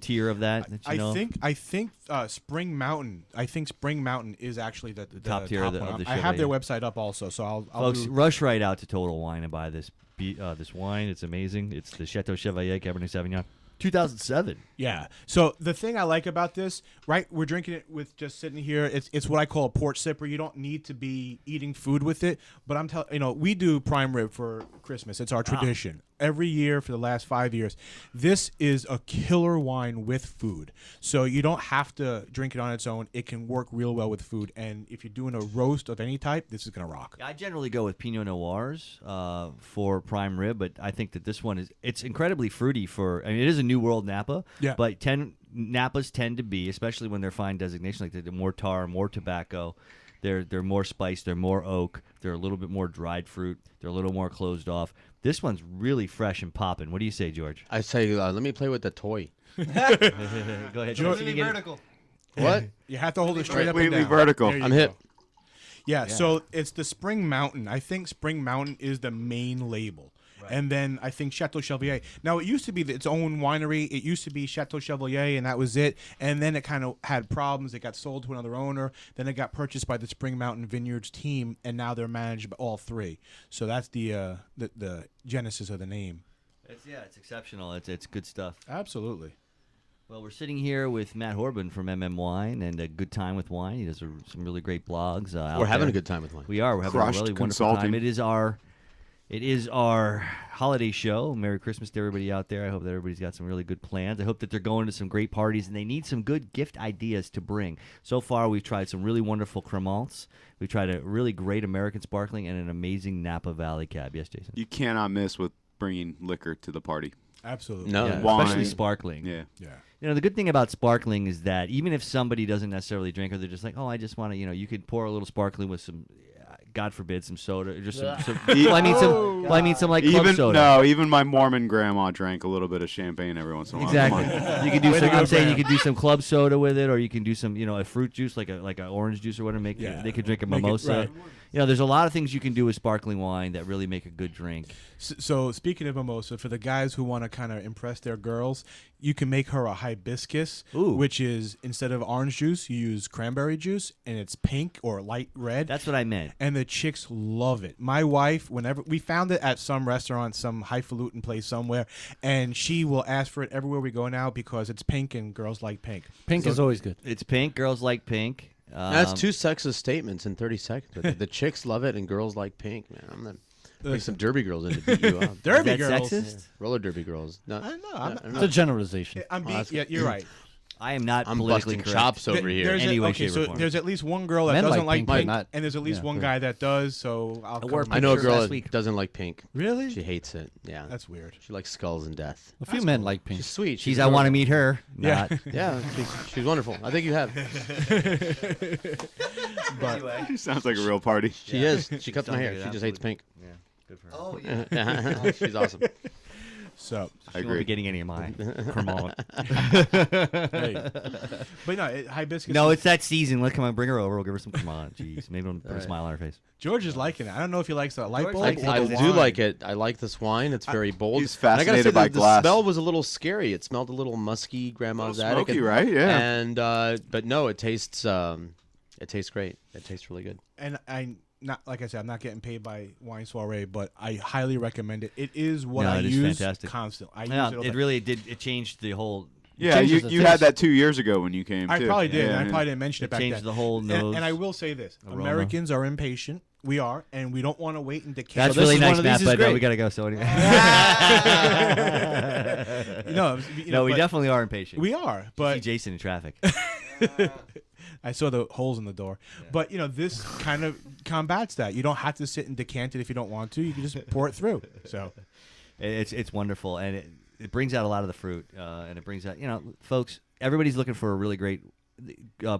tier of that you know? I think Spring Mountain. I think Spring Mountain is actually the top tier of the one. of the I have their Chevalier. website up also, so I'll Folks, do, rush right out to Total Wine and buy this wine. It's amazing. It's the Chateau Chevalier Cabernet Sauvignon. 2007. Yeah. So the thing I like about this, right? We're drinking it with just sitting here. It's what I call a porch sipper. You don't need to be eating food with it. But I'm telling we do prime rib for Christmas. It's our tradition every year for the last 5 years. This is a killer wine with food. So you don't have to drink it on its own. It can work real well with food. And if you're doing a roast of any type, this is gonna rock. I generally go with Pinot Noirs for prime rib, but I think that this one it's incredibly fruity it is a New World Napa. Yeah. But Napas tend to be, especially when they're fine designation, like they're more tar, more tobacco. They're more spiced. They're more oak. They're a little bit more dried fruit. They're a little more closed off. This one's really fresh and popping. What do you say, George? I say, let me play with the toy. Go ahead. George, You get it. What? You have to hold it straight up and Completely down. vertical. There you I'm go. hip. Yeah, so it's the Spring Mountain. I think Spring Mountain is the main label. And then I think Chateau Chevalier. Now, it used to be its own winery. It used to be Chateau Chevalier, and that was it. And then it kind of had problems. It got sold to another owner. Then it got purchased by the Spring Mountain Vineyards team, and now they're managed by all three. So that's the genesis of the name. It's exceptional. It's good stuff. Absolutely. Well, we're sitting here with Matt Horban from MM Wine and a Good Time with Wine. He does some really great blogs. We're having a good time with wine. We are. We're having Crushed a really wonderful Consulting. time. It is our holiday show. Merry Christmas to everybody out there. I hope that everybody's got some really good plans. I hope that they're going to some great parties, and they need some good gift ideas to bring. So far, we've tried some really wonderful Cremants. We've tried a really great American Sparkling and an amazing Napa Valley Cab. Yes, Jason? You cannot miss with bringing liquor to the party. Absolutely. No. Yeah, Wine. especially Sparkling. Yeah. Yeah. You know, the good thing about Sparkling is that even if somebody doesn't necessarily drink, or they're just like, oh, I just want to, you could pour a little Sparkling with some, God forbid, some soda, or just some I mean some like club soda. Even my Mormon grandma drank a little bit of champagne every once in a while. Come Exactly. on. You can do Way to some. go, I'm saying you Graham. could do some club soda with it, or you can do some, a fruit juice like a orange juice or whatever. They could drink a Make it- mimosa. right. There's a lot of things you can do with sparkling wine that really make a good drink. So speaking of mimosa, for the guys who want to kind of impress their girls, you can make her a hibiscus, Ooh. which is instead of orange juice, you use cranberry juice, and it's pink or light red. That's what I meant. And the chicks love it. My wife, whenever we found it at some restaurant, some highfalutin place somewhere, and she will ask for it everywhere we go now because it's pink and girls like pink. Pink is always good. It's pink. Girls like pink. That's two sexist statements in 30 seconds. But the chicks love it and girls like pink. Man, I'm gonna bring some derby girls in to beat you up. Derby Is that girls. sexist? Roller derby girls. No, I know. I'm It's a generalization. yeah, you're right. I am not I'm politically busting correct. chops over here. There's Any way, okay, shape, or so form. there's at least one girl that Men doesn't like like pink, pink, but not- and there's at least yeah. one guy that does. So I'll wore cover pink I know a shirt girl last that week. doesn't like pink. Really? She hates it. Yeah. That's weird. She likes skulls and death. A few men like pink. She's sweet. She's I want to meet her. Yeah. Not. Yeah, she's wonderful. I think you have. But She sounds like a real party. She is. She cuts my Sounds hair. like She it, just hates pink. Yeah. Good for her. Oh yeah. She's awesome. so I She won't be agree. getting any of my Cremant. hey. But no, hibiscus. No, is- it's that season. Let's come on, bring her over. We'll give her some Cremant. Jeez, maybe we'll put a smile on her face. George is liking it. I don't know if he likes the light George bulb. likes or I the do wine. like it. I like this wine. It's very bold. he's And I gotta fascinated say, by the glass. smell was a little scary. It smelled a little musky, grandma's Little attic. smoky, right? Yeah. And but no, it tastes great. It tastes really good. And I not like I said, I'm not getting paid by Wine Soiree, but I highly recommend it. It is what No, I it is use fantastic. constantly. I use Yeah, it. All it the- really did. It changed the whole. Yeah, changes you, the you had taste. that 2 years ago when you came. I too. probably did. Yeah, and I yeah. probably didn't mention it back changed then. the whole nose. And I will say this: aroma. Americans are impatient. We are, and we don't want to wait and decay. That's this really is one nice, of Matt. these is But no, great. we gotta go. So anyway. no, No, we but definitely are impatient. we are. See But Jason in traffic. I saw the holes in the door. But this kind of combats that. You don't have to sit and decant it if you don't want to. You can just pour it through. So It's wonderful, and it brings out a lot of the fruit, and it brings out folks. Everybody's looking for a really great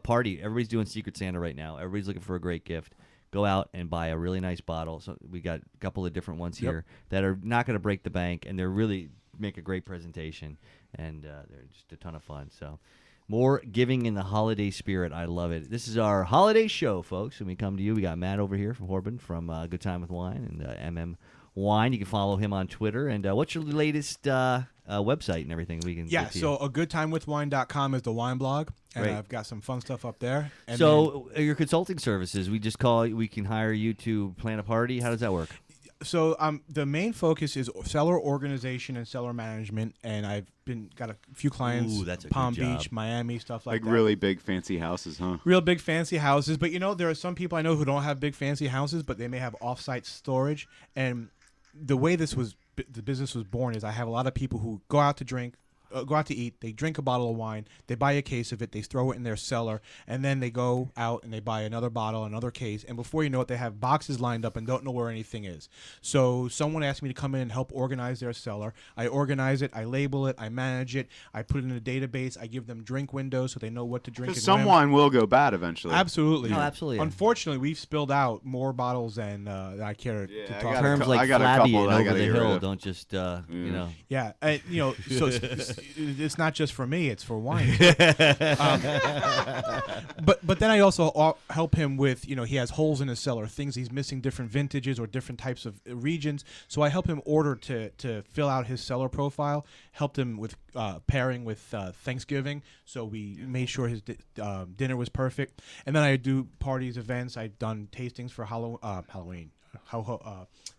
party. Everybody's doing Secret Santa right now. Everybody's looking for a great gift. Go out and buy a really nice bottle. So we got a couple of different ones here that are not going to break the bank, and they're really make a great presentation, and they're just a ton of fun. So. More giving in the holiday spirit. I love it. This is our holiday show, folks. And we come to you. We got Matt over here from Horban from Good Time with Wine and MM Wine. You can follow him on Twitter. And what's your latest website and everything we can yeah, get to so you? a goodtimewithwine.com is the wine blog, and Great. I've got some fun stuff up there. And So your consulting services, we can hire you to plan a party. How does that work? So the main focus is seller organization and seller management, and I've got a few clients. Ooh, that's a Palm good job. Beach, Miami, stuff like Like that. really big fancy houses, huh? Real big fancy houses, but there are some people I know who don't have big fancy houses, but they may have off-site storage. And the way the business was born is I have a lot of people who go out to eat, they drink a bottle of wine, they buy a case of it, they throw it in their cellar, and then they go out and they buy another bottle, another case, and before you know it, they have boxes lined up and don't know where anything is. So someone asked me to come in and help organize their cellar. I organize it, I label it, I manage it, I put it in a database, I give them drink windows so they know what to drink. Because and some when. wine will go bad eventually. Absolutely. No, absolutely. Unfortunately, we've spilled out more bottles than I care to I talk got about. Terms I like got a flabby couple and that I over gotta the get rid hill of. don't just, Yeah, so it's not just for me; it's for wine. But then I also help him with he has holes in his cellar, things he's missing, different vintages or different types of regions. So I help him order to fill out his cellar profile. Helped him with pairing with Thanksgiving, so we made sure his dinner was perfect. And then I do parties, events. I've done tastings for Halloween.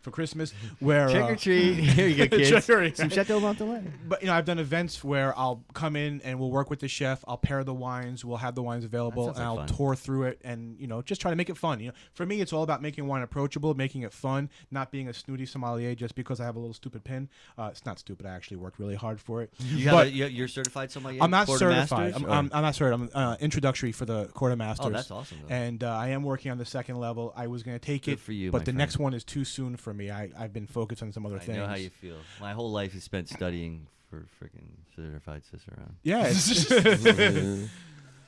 For Christmas, where trick or treat. Here you go, kids. Trick or- Some Chateau Montelet. But I've done events where I'll come in and we'll work with the chef. I'll pair the wines. We'll have the wines available, That and sounds I'll like fun. tour through it and just try to make it fun. For me, it's all about making wine approachable, making it fun, not being a snooty sommelier just because I have a little stupid pin. It's not stupid. I actually worked really hard for it. You're certified sommelier? I'm not Court of certified. Masters, I'm not certified. I'm introductory for the Court of Masters. Oh, that's awesome, though. And I am working on the second level. I was going to take Good it, for you, but my the friend. next one is too soon for me. I've been focused on some other I things. know how you feel. My whole life is spent studying for freaking certified cicerone. Yeah.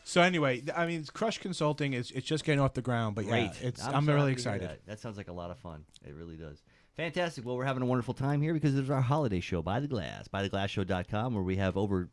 So anyway, Crush Consulting it's just getting off the ground, but Great. yeah, so I'm really happy to hear excited. That sounds like a lot of fun. It really does. Fantastic. Well, we're having a wonderful time here because it's our holiday show, By the Glass, bytheglassshow.com, where we have over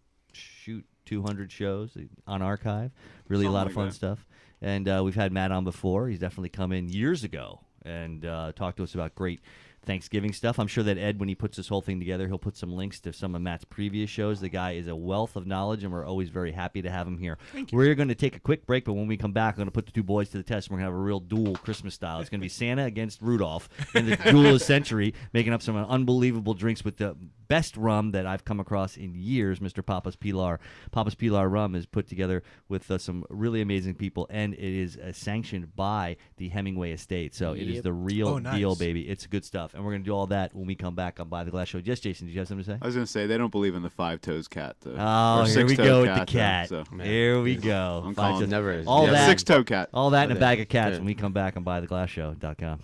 200 shows on archive. Really a lot of Something fun like that. stuff. And we've had Matt on before. He's definitely come in years ago and talked to us about great Thanksgiving stuff. I'm sure that Ed, when he puts this whole thing together, he'll put some links to some of Matt's previous shows. The guy is a wealth of knowledge, and we're always very happy to have him here. We're going to take a quick break, but when we come back, I'm going to put the two boys to the test, and we're going to have a real duel Christmas style. It's going to be Santa against Rudolph in the duel of the century, making up some unbelievable drinks with the best rum that I've come across in years. Mr. Papa's Pilar. Papa's Pilar rum is put together with some really amazing people, and it is sanctioned by the Hemingway estate. So it is the real deal, nice. baby. It's good stuff, and we're going to do all that when we come back on By the Glass Show. Yes, Jason, did you have something to say? I was gonna say they don't believe in the five-toes cat. Though. Oh, Or here we six-toed go with the though, cat. so. Here we go. I'm Five calling to- never is. all Yeah, that, Six-toe cat. all that in a bag of cats Yeah. when we come back on ByTheGlassShow.com.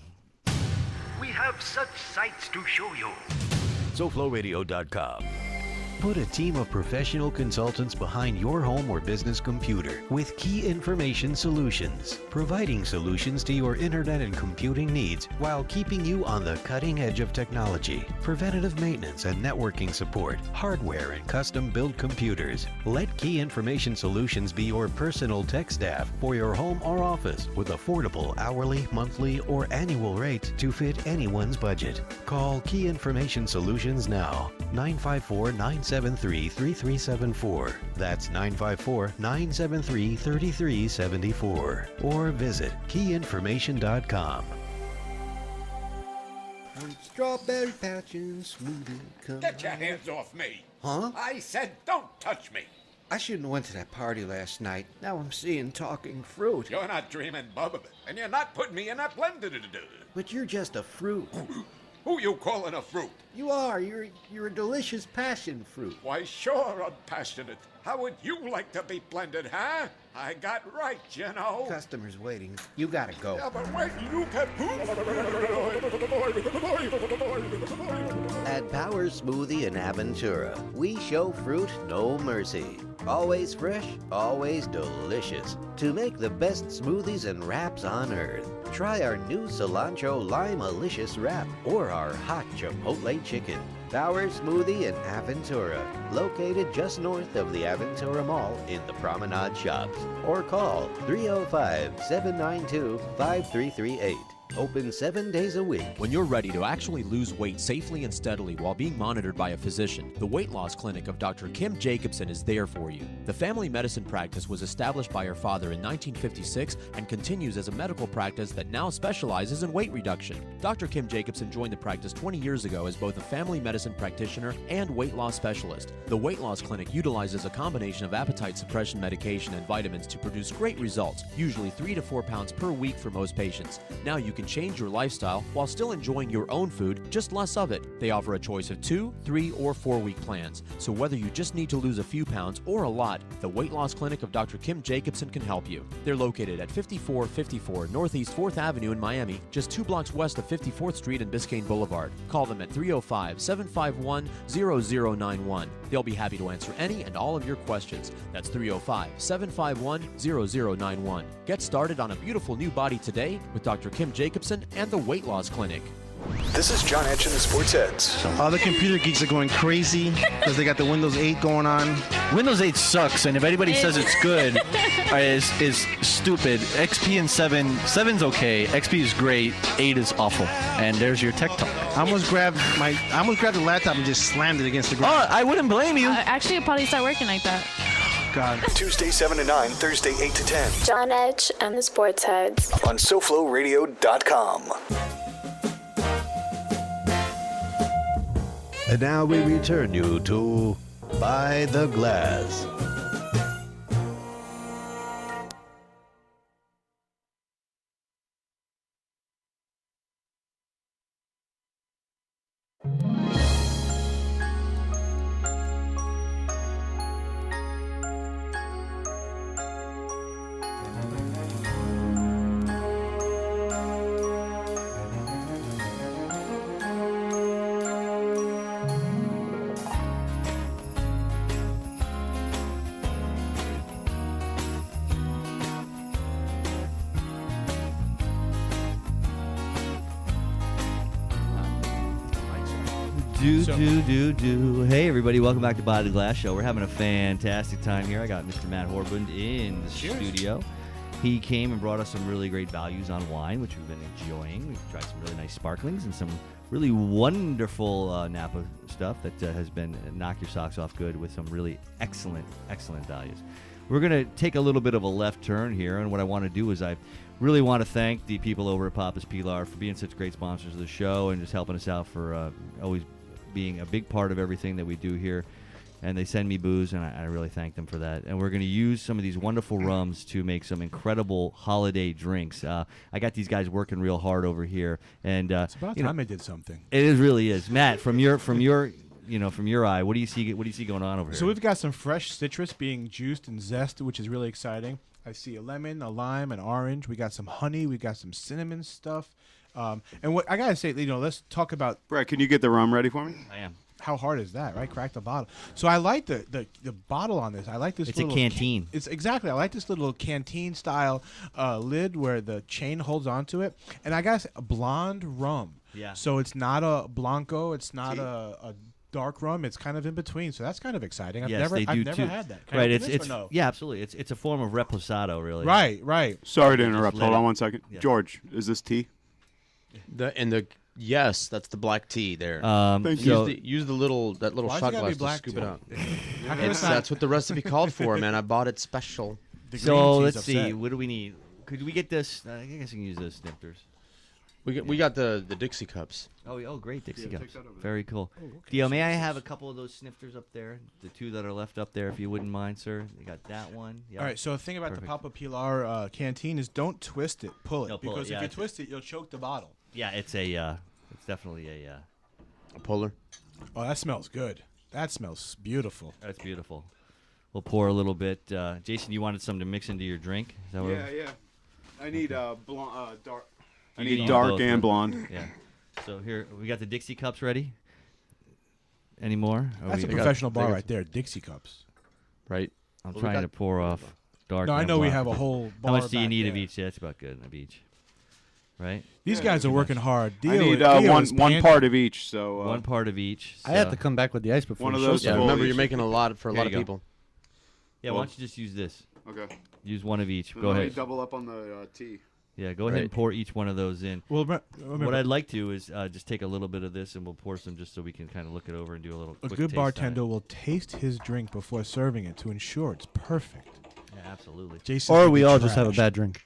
We have such sights to show you. SoFloRadio.com. Put a team of professional consultants behind your home or business computer with Key Information Solutions, providing solutions to your internet and computing needs while keeping you on the cutting edge of technology. Preventative maintenance and networking support, hardware and custom-built computers. Let Key Information Solutions be your personal tech staff for your home or office with affordable hourly, monthly, or annual rates to fit anyone's budget. Call Key Information Solutions now. 954-973-3374. That's 954-973-3374. Or visit keyinformation.com. Strawberry patching smoothie. Get your hands off me! Huh? I said don't touch me! I shouldn't have went to that party last night. Now I'm seeing talking fruit. You're not dreaming, Bubba, and you're not putting me in that blender. But you're just a fruit. Who you calling a fruit? You are. You're a delicious passion fruit. Why, sure, I'm passionate. How would you like to be blended, huh? I got right, you know. Customers waiting. You gotta go. Yeah, but wait, you can... At Power Smoothie in Aventura, we show fruit no mercy. Always fresh, always delicious. To make the best smoothies and wraps on earth, try our new cilantro lime-alicious wrap or our hot chipotle chicken. Power Smoothie in Aventura, located just north of the Aventura Mall in the Promenade Shops. Or call 305-792-5338. Open 7 days a week. When you're ready to actually lose weight safely and steadily while being monitored by a physician, the Weight Loss Clinic of Dr. Kim Jacobson is there for you. The family medicine practice was established by her father in 1956 and continues as a medical practice that now specializes in weight reduction. Dr. Kim Jacobson joined the practice 20 years ago as both a family medicine practitioner and weight loss specialist. The Weight Loss Clinic utilizes a combination of appetite suppression medication and vitamins to produce great results, usually 3 to 4 pounds per week for most patients. Now you can change your lifestyle while still enjoying your own food, just less of it. They offer a choice of 2, 3, or 4-week plans. So whether you just need to lose a few pounds or a lot, the Weight Loss Clinic of Dr. Kim Jacobson can help you. They're located at 5454 Northeast 4th Avenue in Miami, just 2 blocks west of 54th Street and Biscayne Boulevard. Call them at 305-751-0091. They'll be happy to answer any and all of your questions. That's 305-751-0091. Get started on a beautiful new body today with Dr. Kim Jacobson and the Weight Loss Clinic. This is John Etch in the Sports Heads. All the computer geeks are going crazy because they got the Windows 8 going on. Windows 8 sucks, and if anybody says it's good, is stupid. XP and 7's okay. XP is great. 8 is awful. And there's your tech talk. I almost grabbed the laptop and just slammed it against the ground. Oh, I wouldn't blame you. Actually, it'll probably start working like that. God. Tuesday 7 to 9, Thursday 8 to 10. John Edge and the Sports Heads. On SoFloRadio.com. And now we return you to By the Glass. Hey, everybody, welcome back to By the Glass Show. We're having a fantastic time here. I got Mr. Matt Horbund in the studio. He came and brought us some really great values on wine, which we've been enjoying. We've tried some really nice sparklings and some really wonderful Napa stuff that has been knock your socks off good with some really excellent values. We're going to take a little bit of a left turn here, and what I want to do is I really want to thank the people over at Papa's Pilar for being such great sponsors of the show and just helping us out for always being a big part of everything that we do here. And they send me booze, and I really thank them for that. And we're going to use some of these wonderful rums to make some incredible holiday drinks. I got these guys working real hard over here, and it's about time I did something. It really is. Matt, from your eye, what do you see going on over here? So we've got some fresh citrus being juiced and zested, which is really exciting. I see a lemon, a lime, an orange. We got some honey. We got some cinnamon stuff. And what I gotta say, let's talk about. Brett, can you get the rum ready for me? I am. How hard is that, right? Crack the bottle. So I like the bottle on this. I like this. It's a canteen. It's exactly. I like this little canteen style lid where the chain holds onto it. And I gotta say, a blonde rum. Yeah. So it's not a blanco. It's not a dark rum. It's kind of in between. So that's kind of exciting. I've never had that. Can right. I It's no? Yeah, absolutely. It's a form of reposado, really. Right. Sorry to interrupt. Hold on one second. Yeah. George, is this tea? Yes, that's the black tea there. Thank you. Use the little shot glass to scoop it out. That's what the recipe called for, man. I bought it special. So let's see. What do we need? Could we get this? I guess you can use those snifters. We got the Dixie cups. Oh, great Dixie cups. Very cool. Dio, may I have a couple of those snifters up there? The two that are left up there, if you wouldn't mind, sir. You got that one. Yep. All right. So the thing about the Papa Pilar canteen is don't twist it, pull it, because if you twist it, you'll choke the bottle. Yeah, it's definitely a puller. Oh, that smells good. That smells beautiful. That's beautiful. We'll pour a little bit. Jason, you wanted some to mix into your drink? Is that yeah. I need blonde, dark. I need dark and blonde. Yeah. So here we got the Dixie cups ready. Any more? That's a professional bar right there. Dixie cups. Right. I'm trying to pour off dark. No, I know we have a whole bar. How much do you need there. of each? Yeah, that's about good of each. Right. These guys are working hard. I need one part of each. So one part of each. I had to come back with the ice before. One of those. Yeah, remember you're making a lot for a lot of people. Yeah. Why don't you just use this? Okay. Use one of each. So Go ahead. Double up on the tea. Yeah, go ahead and pour each one of those in. Well, what I'd like to is just take a little bit of this and we'll pour some just so we can kind of look it over and do a little. A quick good taste on bartender will taste his drink before serving it to ensure it's perfect. Yeah, absolutely. Jason, Or we all just have a bad drink.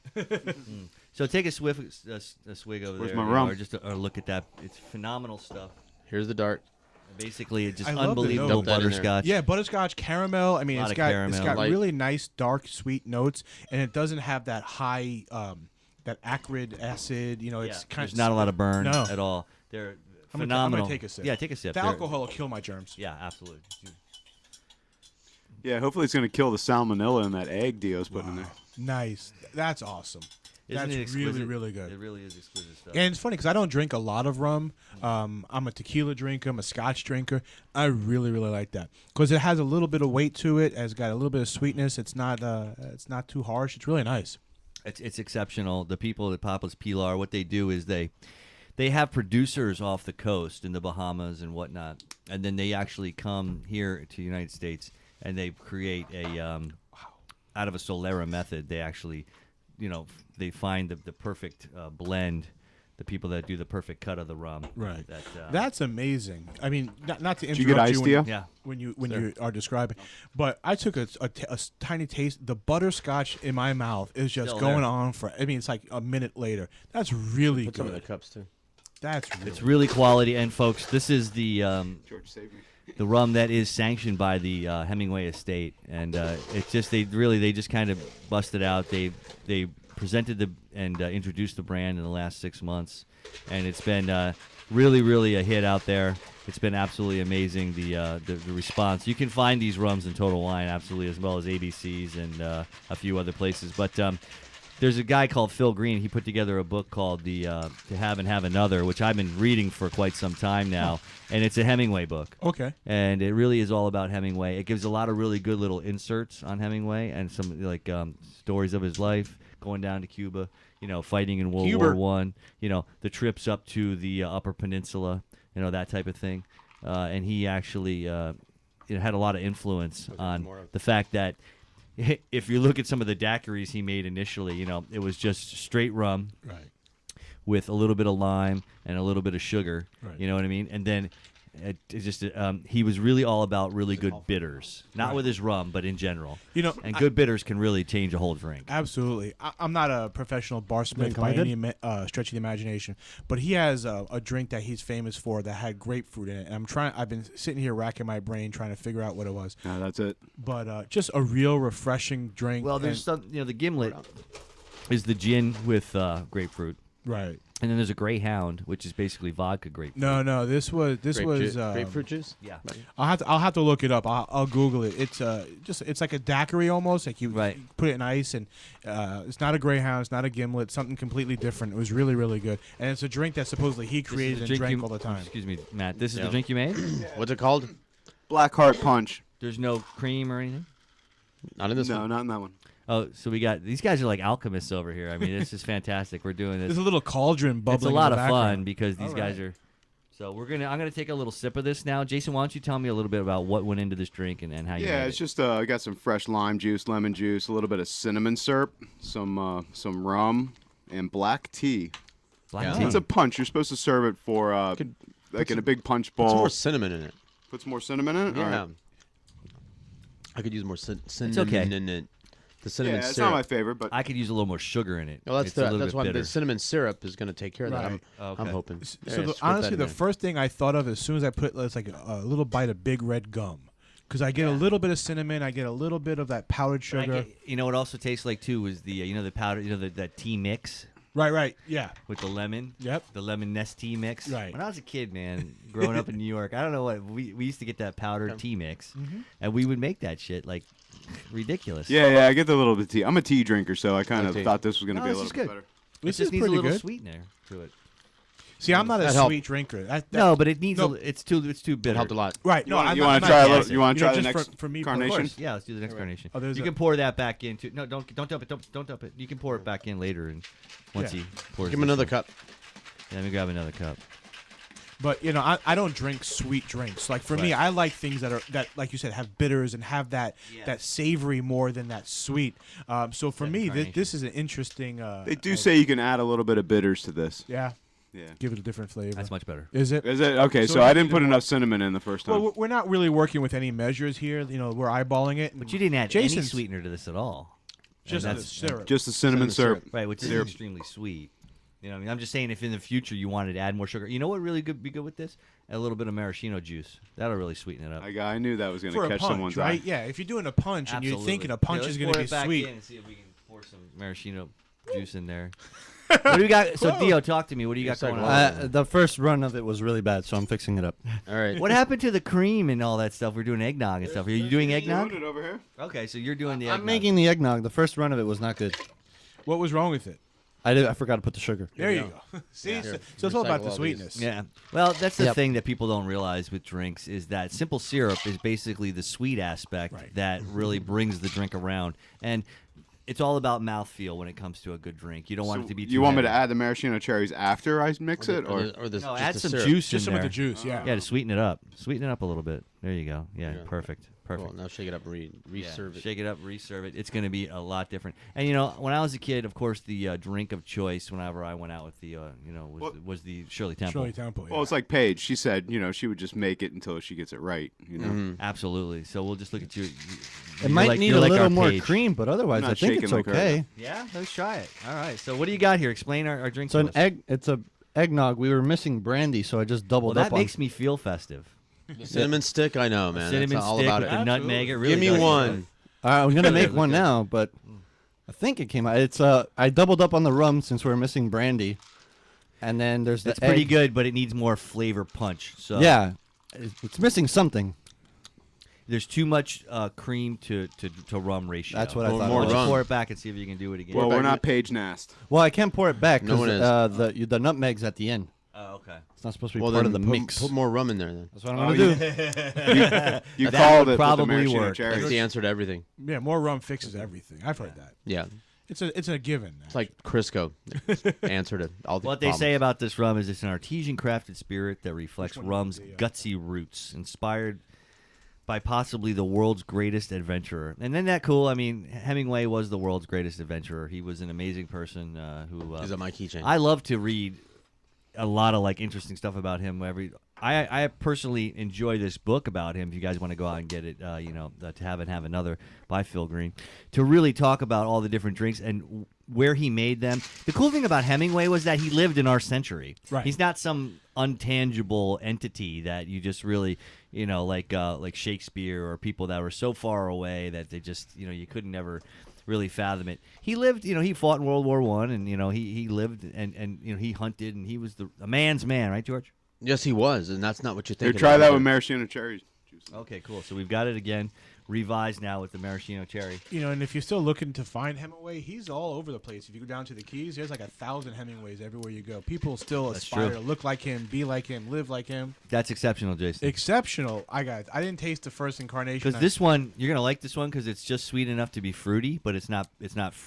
So take a swig over Where's there. my rum? Or just or look at that. It's phenomenal stuff. Here's the dart. Basically, it's just I love the unbelievable note. butterscotch. Yeah, butterscotch, caramel. I mean, A lot it's of got caramel. really nice, dark, sweet notes, and it doesn't have that high, that acrid acid. You know, it's kind There's of not a lot of burn No. at all. They're I'm phenomenal. gonna take a sip. Yeah, take a sip. The They're- alcohol will kill my germs. Yeah, absolutely. Yeah, hopefully it's going to kill the salmonella in that egg Dio's putting in there. Nice. That's awesome. Isn't That's it exquisite? really, really good. It really is exquisite stuff. And it's funny because I don't drink a lot of rum. I'm a tequila drinker. I'm a scotch drinker. I really, really like that because it has a little bit of weight to it. It's got a little bit of sweetness. It's not too harsh. It's really nice. It's exceptional. The people at Papa's Pilar, what they do is they have producers off the coast in the Bahamas and whatnot, and then they actually come here to the United States and they create a out of a Solera method. They actually, they find the perfect blend. The people that do the perfect cut of the rum. Right. That, That's amazing. I mean, not to Did you get interrupt iced, you Dio? when you are describing, but I took a tiny taste. The butterscotch in my mouth is just Still going there. on for. I mean, it's like a minute later. That's really Put good. some in the cups too. That's It's really quality. And folks, this is the George saved me. the rum that is sanctioned by the Hemingway estate, and it's just they just kind of busted out. They presented and introduced the brand in the last 6 months, and it's been really, really a hit out there. It's been absolutely amazing, the response. You can find these rums in Total Wine, absolutely, as well as ABC's and a few other places. But there's a guy called Phil Green. He put together a book called To Have and Have Another, which I've been reading for quite some time now, and it's a Hemingway book. Okay. And it really is all about Hemingway. It gives a lot of really good little inserts on Hemingway and some like stories of his life, going down to Cuba, fighting in World War One, the trips up to the Upper Peninsula, that type of thing. And he actually had a lot of influence on the fact that if you look at some of the daiquiris he made initially, it was just straight rum, right, with a little bit of lime and a little bit of sugar. Right. You know what I mean? And then he was really all about really good bitters, not Right. with his rum, but in general. And I- good bitters can really change a whole drink. Absolutely. I'm not a professional barsmith by any stretch of the imagination, but he has a drink that he's famous for that had grapefruit in it. And I've been sitting here racking my brain trying to figure out what it was. No, that's it. But just a real refreshing drink. Well, there's some, the gimlet is the gin with grapefruit. Right. And then there's a Greyhound, which is basically vodka grapefruit. No. This was grapefruit juice. Yeah. I'll have to look it up. I'll Google it. It's like a daiquiri almost. Like you put it in ice, and it's not a Greyhound. It's not a gimlet. Something completely different. It was really, really good. And it's a drink that supposedly he created and drank all the time. Excuse me, Matt. This is the drink you made? What's it called? Blackheart Punch. There's no cream or anything? Not in this No, one. not in that one. Oh, so we got these guys are like alchemists over here. I mean, this is fantastic. We're doing this. There's a little cauldron bubbling. It's a lot in of the fun background. because these guys are. So I'm gonna take a little sip of this now. Jason, why don't you tell me a little bit about what went into this drink and how you? Yeah, made it's it. just I got some fresh lime juice, lemon juice, a little bit of cinnamon syrup, some rum, and black tea. Black tea. It's a punch. You're supposed to serve it for like in a big punch bowl. Put some more cinnamon in it. Put some more cinnamon in it. Yeah. All right. I could use more cinnamon It's okay. in it. The cinnamon Yeah, it's syrup. not my favorite, but I could use a little more sugar in it. Well, It's a little that's bit why bitter. the cinnamon syrup is going to take care of that. Right. I'm hoping. So Yeah, the, squirt that honestly, in the there. first thing I thought of as soon as I put it's like a little bite of Big Red gum, because I get a little bit of cinnamon, I get a little bit of that powdered And I sugar. get- what it also tastes like too is the the powder, that tea mix. Right, yeah. With the lemon. Yep. The lemon nest tea mix. Right. When I was a kid, man, growing up in New York, I don't know what we used to get that powdered tea mix, Mhm. and we would make that shit like ridiculous. Yeah, I get the little bit of tea. I'm a tea drinker, so I kind of tea. thought this was going to No, be a this little is bit good. better. It This just is needs a pretty little good. sweetener to it. See, I'm not a That helped. sweet drinker. That- No, but it needs no. it's too bitter. helped a lot. Right. You No, wanna- I'm you not- wanna I'm not try a against little- it. you wanna try the just next for me carnation? Of course. Yeah, let's do the next carnation. Oh, there's you a- can pour that back into. No, don't dump it. Don't dump it. You can pour it back in later, and once Yeah. he pours. Give him this another one. cup. Yeah, let me grab another cup. But I don't drink sweet drinks. Like for me, I like things that like you said have bitters and have that savory more than that sweet. So for me, this is an interesting. They do say you can add a little bit of bitters to this. Yeah. Yeah. Give it a different flavor. That's much better. Is it? Is it? Okay, so I didn't put enough cinnamon in the first time. Well, we're not really working with any measures here. We're eyeballing it. But you didn't add any sweetener to this at all. Just the syrup. Just the cinnamon syrup. Right, which is extremely sweet. I mean, I'm just saying if in the future you wanted to add more sugar, you know what really be good with this? A little bit of maraschino juice. That'll really sweeten it up. I knew that was going For to a catch punch, someone's right? eye. Yeah, if you're doing a punch and you're thinking a punch is going to be back sweet. In and see if we can pour some maraschino juice in there. What do we got? So Dio, talk to me. What do you got going on? The first run of it was really bad, so I'm fixing it up. All right. What happened to the cream and all that stuff? We're doing eggnog and stuff. Are you doing eggnog? Put it over here. Okay, so you're doing the eggnog. I'm making the eggnog. The first run of it was not good. What was wrong with it? I forgot to put the sugar. There you go. See, so it's all about the sweetness. Yeah. Well, that's the thing that people don't realize with drinks is that simple syrup is basically the sweet aspect that really brings the drink around. And it's all about mouthfeel when it comes to a good drink. You don't want it to be too You want me heavy. to add the maraschino cherries after I mix it? Or No, add some juice in Just some there. of the juice, yeah. Yeah, to sweeten it up. Sweeten it up a little bit. There you go. Yeah, perfect. Perfect. Well, now shake it up and reserve it. Shake it up, reserve it. It's going to be a lot different. And when I was a kid, of course, the drink of choice whenever I went out with the, was the Shirley Temple. Shirley Temple. Well, it's like Paige. She said, she would just make it until she gets it right. Absolutely. So we'll just look at you. It might need a little more cream, but otherwise I think it's okay. Yeah, let's try it. All right. So what do you got here? Explain our drink. So it's a eggnog. We were missing brandy, so I just doubled up that makes me feel festive. The cinnamon stick, I know, man. Cinnamon That's all stick about with it. the nutmeg. It really Give me does. one. I'm gonna make one now, but I think it came out. It's I doubled up on the rum since we were missing brandy, and then there's the That's pretty egg. good, but it needs more flavor punch. So Yeah, it's missing something. There's too much cream to rum ratio. That's what I thought. More rum. Pour it back and see if you can do it again. Well, we're not Paige Nast. Well, I can't pour it back No one because is. the nutmeg's at the end. Oh, okay. It's not supposed to be Well, part then of the mix. Put more rum in there, then. That's what I'm gonna do. You That called would it probably with the maraschino work. cherries. That's the answer to everything. Yeah, more rum fixes everything. I've heard that. Yeah. It's a given. It's like Crisco. Answer to all the What they problems. say about this rum is it's an artesian crafted spirit that reflects rum's gutsy roots, inspired by possibly the world's greatest adventurer. And isn't that cool? I mean, Hemingway was the world's greatest adventurer. He was an amazing person who... He's on my keychain. I love to read a lot of interesting stuff about him. I personally enjoy this book about him. If you guys want to go out and get it, to have another by Phil Green, to really talk about all the different drinks and where he made them. The cool thing about Hemingway was that he lived in our century. Right. He's not some untangible entity that you just really, like Shakespeare or people that were so far away that they just, you couldn't never really fathom it. He lived, he fought in World War I, and he lived and he hunted, and he was a man's man, right, George? Yes, he was, and that's not what you Here, think. try that with maraschino cherries. Okay, cool. So we've got it again, revised now with the maraschino cherry. And if you're still looking to find Hemingway, he's all over the place. If you go down to the Keys, there's like 1,000 Hemingways everywhere you go. People still aspire to look like him, be like him, live like him. That's exceptional, Jason. Exceptional. I didn't taste the first incarnation. Because this one, you're gonna like this one because it's just sweet enough to be fruity, but it's not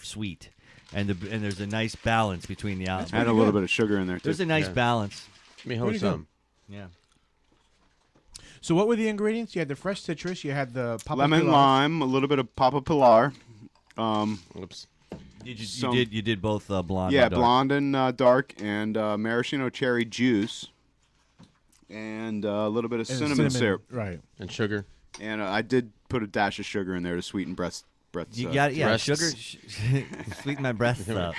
sweet, and there's a nice balance between the alcohol. Add a little bit of sugar in there, too. There's a nice balance. Let me hold some. Yeah. So what were the ingredients? You had the fresh citrus. You had the Papa Lemon, Pilar. lime, a little bit of Papa Pilar. Oops. You did both blonde. Yeah, and dark. blonde and dark, and maraschino cherry juice, and a little bit of cinnamon syrup. Right. And sugar. And I did put a dash of sugar in there to sweeten breaths. You got breasts. sugar. Sweeten my breasts up.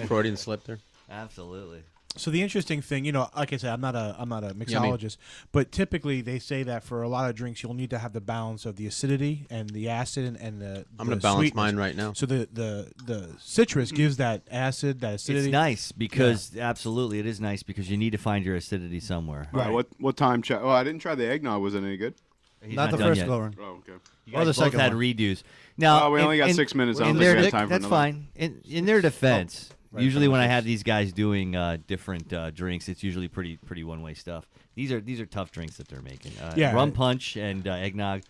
Freudian slip there. Absolutely. So the interesting thing, like I said, I'm not a mixologist, but typically they say that for a lot of drinks you'll need to have the balance of the acidity and the acid and the. I'm going to balance mine right now. So the citrus gives that acid, that acidity. It's nice because absolutely it is nice because you need to find your acidity somewhere. Right. What time? Oh, I didn't try the eggnog. Was it any good? Not the first go run. Oh, okay. You guys both had redos. Now we only got 6 minutes. I don't in think their we have time for that's another. fine. In their defense, usually when I have these guys doing different drinks, it's usually pretty one-way stuff. These are tough drinks that they're making. Rum punch and eggnog.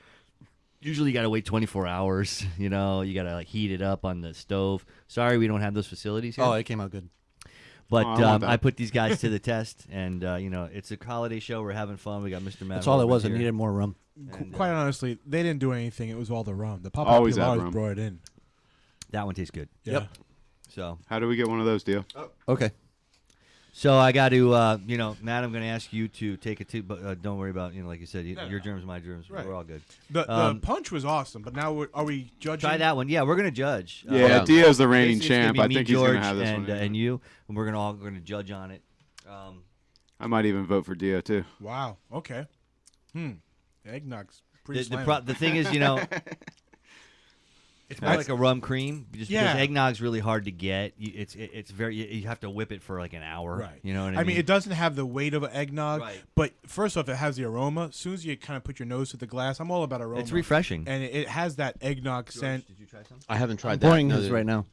Usually you got to wait 24 hours. You got to heat it up on the stove. Sorry, we don't have those facilities here. Oh, it came out good. But I want that. I put these guys to the test, and it's a holiday show. We're having fun. We got Mr. Matt. That's all it Horvath was. I here. needed more rum. Quite honestly, they didn't do anything. It was all the rum. The Papa Always have Pilares rum. brought it in. That one tastes good. Yeah. Yep. So How do we get one of those, Dio? Okay. So I got to, Matt, I'm going to ask you to take it too, but don't worry about, like you said, your germs, my germs. Right. We're all good. The punch was awesome, but now are we judging? Try that one. Yeah, we're going to judge. Yeah, Dio's the reigning basically it's gonna champ. be I me, think he's going George, to have this and, one. and you, and we're all going to judge on it. I might even vote for Dio, too. Wow. Okay. Eggnog's pretty The thing is, it's more like a rum cream, just because eggnog's really hard to get. It's very you have to whip it for like an hour. Right. You know what I mean? I mean, it doesn't have the weight of an eggnog, Right. but first off, it has the aroma. As soon as you kind of put your nose to the glass, I'm all about aroma. It's refreshing. And it has that eggnog scent. Did you try some? I haven't tried I'm that. pouring No, his right now.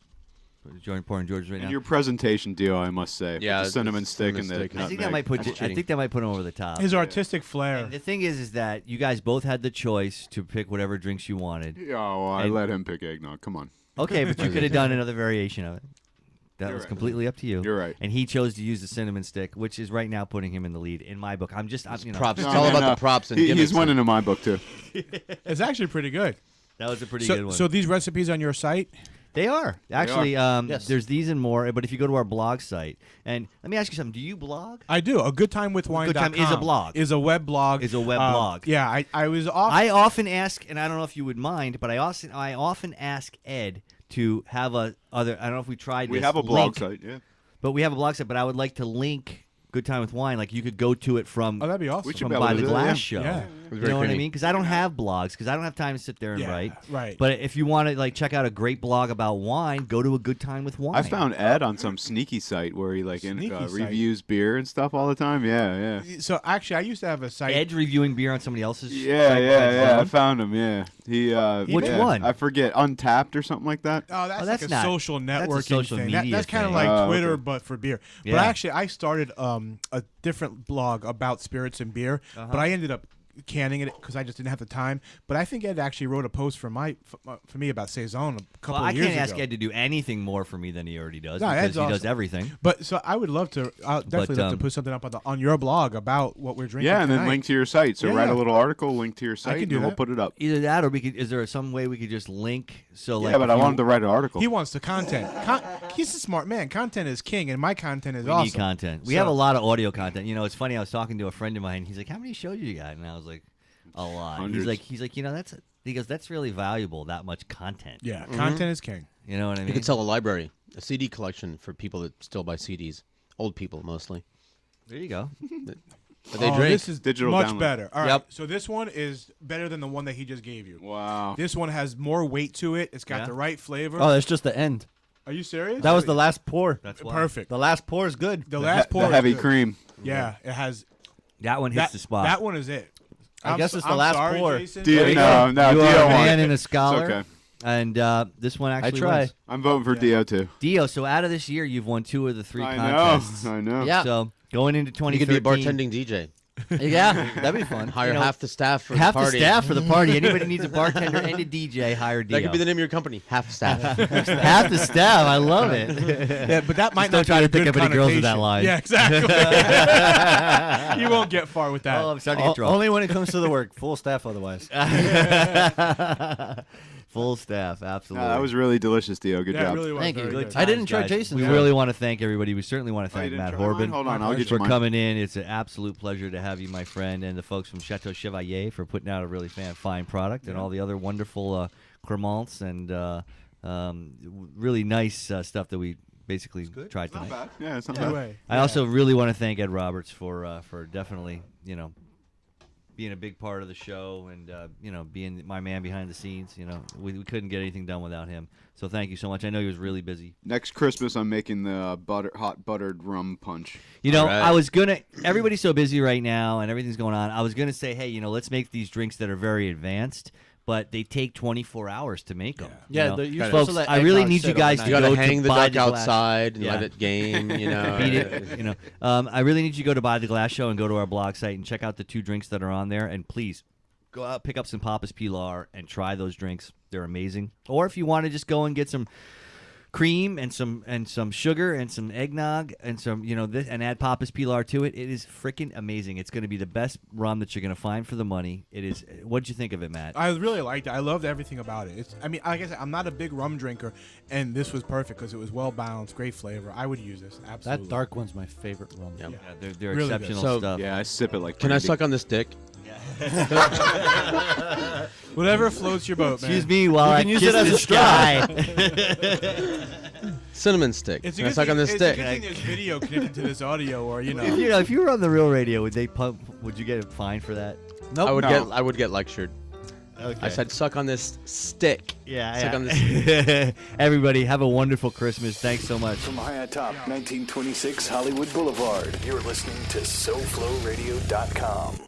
Pouring George's right And now. your presentation, Dio, I must say. Yeah, With the the cinnamon stick and cinnamon the stick. I think nutmeg. that might put That's I cheating. think that might put him over the top. His artistic flair. And the thing is that you guys both had the choice to pick whatever drinks you wanted. Yeah, well, I And- let him pick eggnog. Come on. Okay, but you could have done another variation of it. That You're was right. completely up to you. You're right. And he chose to use the cinnamon stick, which is right now putting him in the lead in my book. I'm props. No, It's all no, about no. the props and He's gimmicks. winning in my book, too. It's actually pretty good. That was a pretty so, good one. So these recipes on your site? They are. Actually, Yes. there's these and more, but if you go to our blog site, and let me ask you something. Do you blog? I do. A goodtimewithwine.com Good Time is a blog. Is a web blog. Is a web blog. Yeah, I was off. I often ask, and I don't know if you would mind, but I often ask Ed to have a other. I don't know if we tried We this. have a blog link, site, yeah. But we have a blog site. But I would like to link Good Time with Wine. Like you could go to it from. Oh, that'd be awesome. We should From be able By to the do that, Glass yeah. show. Yeah. You Very know what I creamy. mean? Because I don't have blogs. Because I don't have time to sit there and write. Right. But if you want to like check out a great blog about wine, go to A Good Time with Wine. I found Ed on some sneaky site where he Sneaky site. reviews beer and stuff all the time. Yeah, yeah. So actually, I used to have a site. Ed's reviewing beer on somebody else's. Yeah, site yeah, besides his yeah. I own. found him. Yeah, he. Which yeah. one? I forget. Untapped or something like that. Oh, that's, that's like not- a social that's a networking social thing. media That's kind of thing. like Oh, Twitter, okay. but for beer. Yeah. But actually, I started a different blog about spirits and beer, but I ended up canning it because I just didn't have the time. But I think Ed actually wrote a post for me about Saison a couple Well, I of years can't ago. ask Ed to do anything more for me than he already does No, because Ed's he does awesome. everything. But so I would love to. I'll definitely love to put something up on your blog about what we're drinking. Yeah, and then tonight. link to your site. So Yeah, write yeah. a little article, link to your site, can and do we'll that. put it up. Either that, or we could. Is there some way we could just link? So like, Yeah, but if I you- wanted to write an article. He wants the content. He's a smart man. Content is king, and my content is We awesome. need content. We So- have a lot of audio content. You know, it's funny. I was talking to a friend of mine. He's like, "How many shows you got?" And I was like, "A lot." Hundreds. He's like, he goes, "That's really valuable. That much content." Yeah, content is king. You know what I You mean? could sell a library, a CD collection for people that still buy CDs. Old people mostly. There you go. But they Oh, drink. this is Digital much download. better. All right. Yep. So this one is better than the one that he just gave you. Wow. This one has more weight to it. It's got Yeah. the right flavor. Oh, that's just the end. Are you serious? That was the last pour. That's why. perfect. The last pour is good. The last pour The is heavy good. cream. Yeah, it has. That one hits That, the spot. that one is it. I guess it's the last sorry, pour. Jason. Dio, There you no, go. no, you Dio are a won. man and a It's scholar. okay. And this one actually try. wins. I'm voting for Dio too. Dio, so out of this year, you've won 2 of the 3 I contests. know. I know. Yeah. So going into You 2013, could be a bartending DJ. Yeah, that'd be fun. Hire You know, half the staff for half the party. the staff for the party. Anybody needs a bartender and a DJ, hire Dio. That could be the name of your company. Half staff. half the staff. I love it. Yeah, but that might Just don't not try be to a pick good up any girls with that connotation. line. Yeah, exactly. You won't get far with that. Oh, I'm starting to get drunk. Only when it comes to the work. Full staff otherwise. Full staff, absolutely. That was really delicious, Dio. Good Yeah, it job. really was. Thank you. Very Good good. times, I didn't try guys. Jason's. We Yeah. really want to thank everybody. We certainly want to Oh, you thank didn't Matt try mine? Horban Hold on, I'll get you for mine. coming in. It's an absolute pleasure to have you, my friend, and the folks from Chateau Chevalier for putting out a really fine product, and all the other wonderful Cremants and really nice stuff that we basically tried Not tonight. bad. Yeah, it's not Good bad. way. I also really want to thank Ed Roberts for definitely being a big part of the show and being my man behind the scenes. We couldn't get anything done without him. So thank you so much. I know he was really busy. Next Christmas, I'm making the hot buttered rum punch. All right. I was gonna. Everybody's so busy right now, and everything's going on. I was gonna say, hey, let's make these drinks that are very advanced, but they take 24 hours to make them. Yeah, you're supposed folks. to let I really eggnog need you sit guys to overnight. You go gotta hang to the Buy duck Glass. outside and Yeah. let it game. Beat it. I really need you to go to Buy the Glass Show and go to our blog site and check out the 2 drinks that are on there. And please go out, pick up some Papa's Pilar, and try those drinks. They're amazing. Or if you want to just go and get some cream and some sugar and some eggnog and some this, and add Papa's Pilar to it. It is freaking amazing. It's going to be the best rum that you're going to find for the money. It is. What'd you think of it, Matt? I really liked it. I loved everything about it. Like I said, I'm not a big rum drinker, and this was perfect because it was well balanced, great flavor. I would use this absolutely. That dark one's my favorite rum. Yeah, they're really exceptional So, stuff. Yeah, I sip it like. Can I brandy. suck on this dick? Whatever floats your boat, man. Excuse me while I use kiss it as this a guy. Cinnamon stick. It's a Can I good suck thing, on this it's stick? a good thing there's video connected to this audio, or If you were on the real radio, would you get fined for that? Nope. I would get lectured. Okay. I said suck on this stick. Yeah. Suck on this. Everybody, have a wonderful Christmas. Thanks so much. From high atop 1926 Hollywood Boulevard, you're listening to SoFloRadio.com.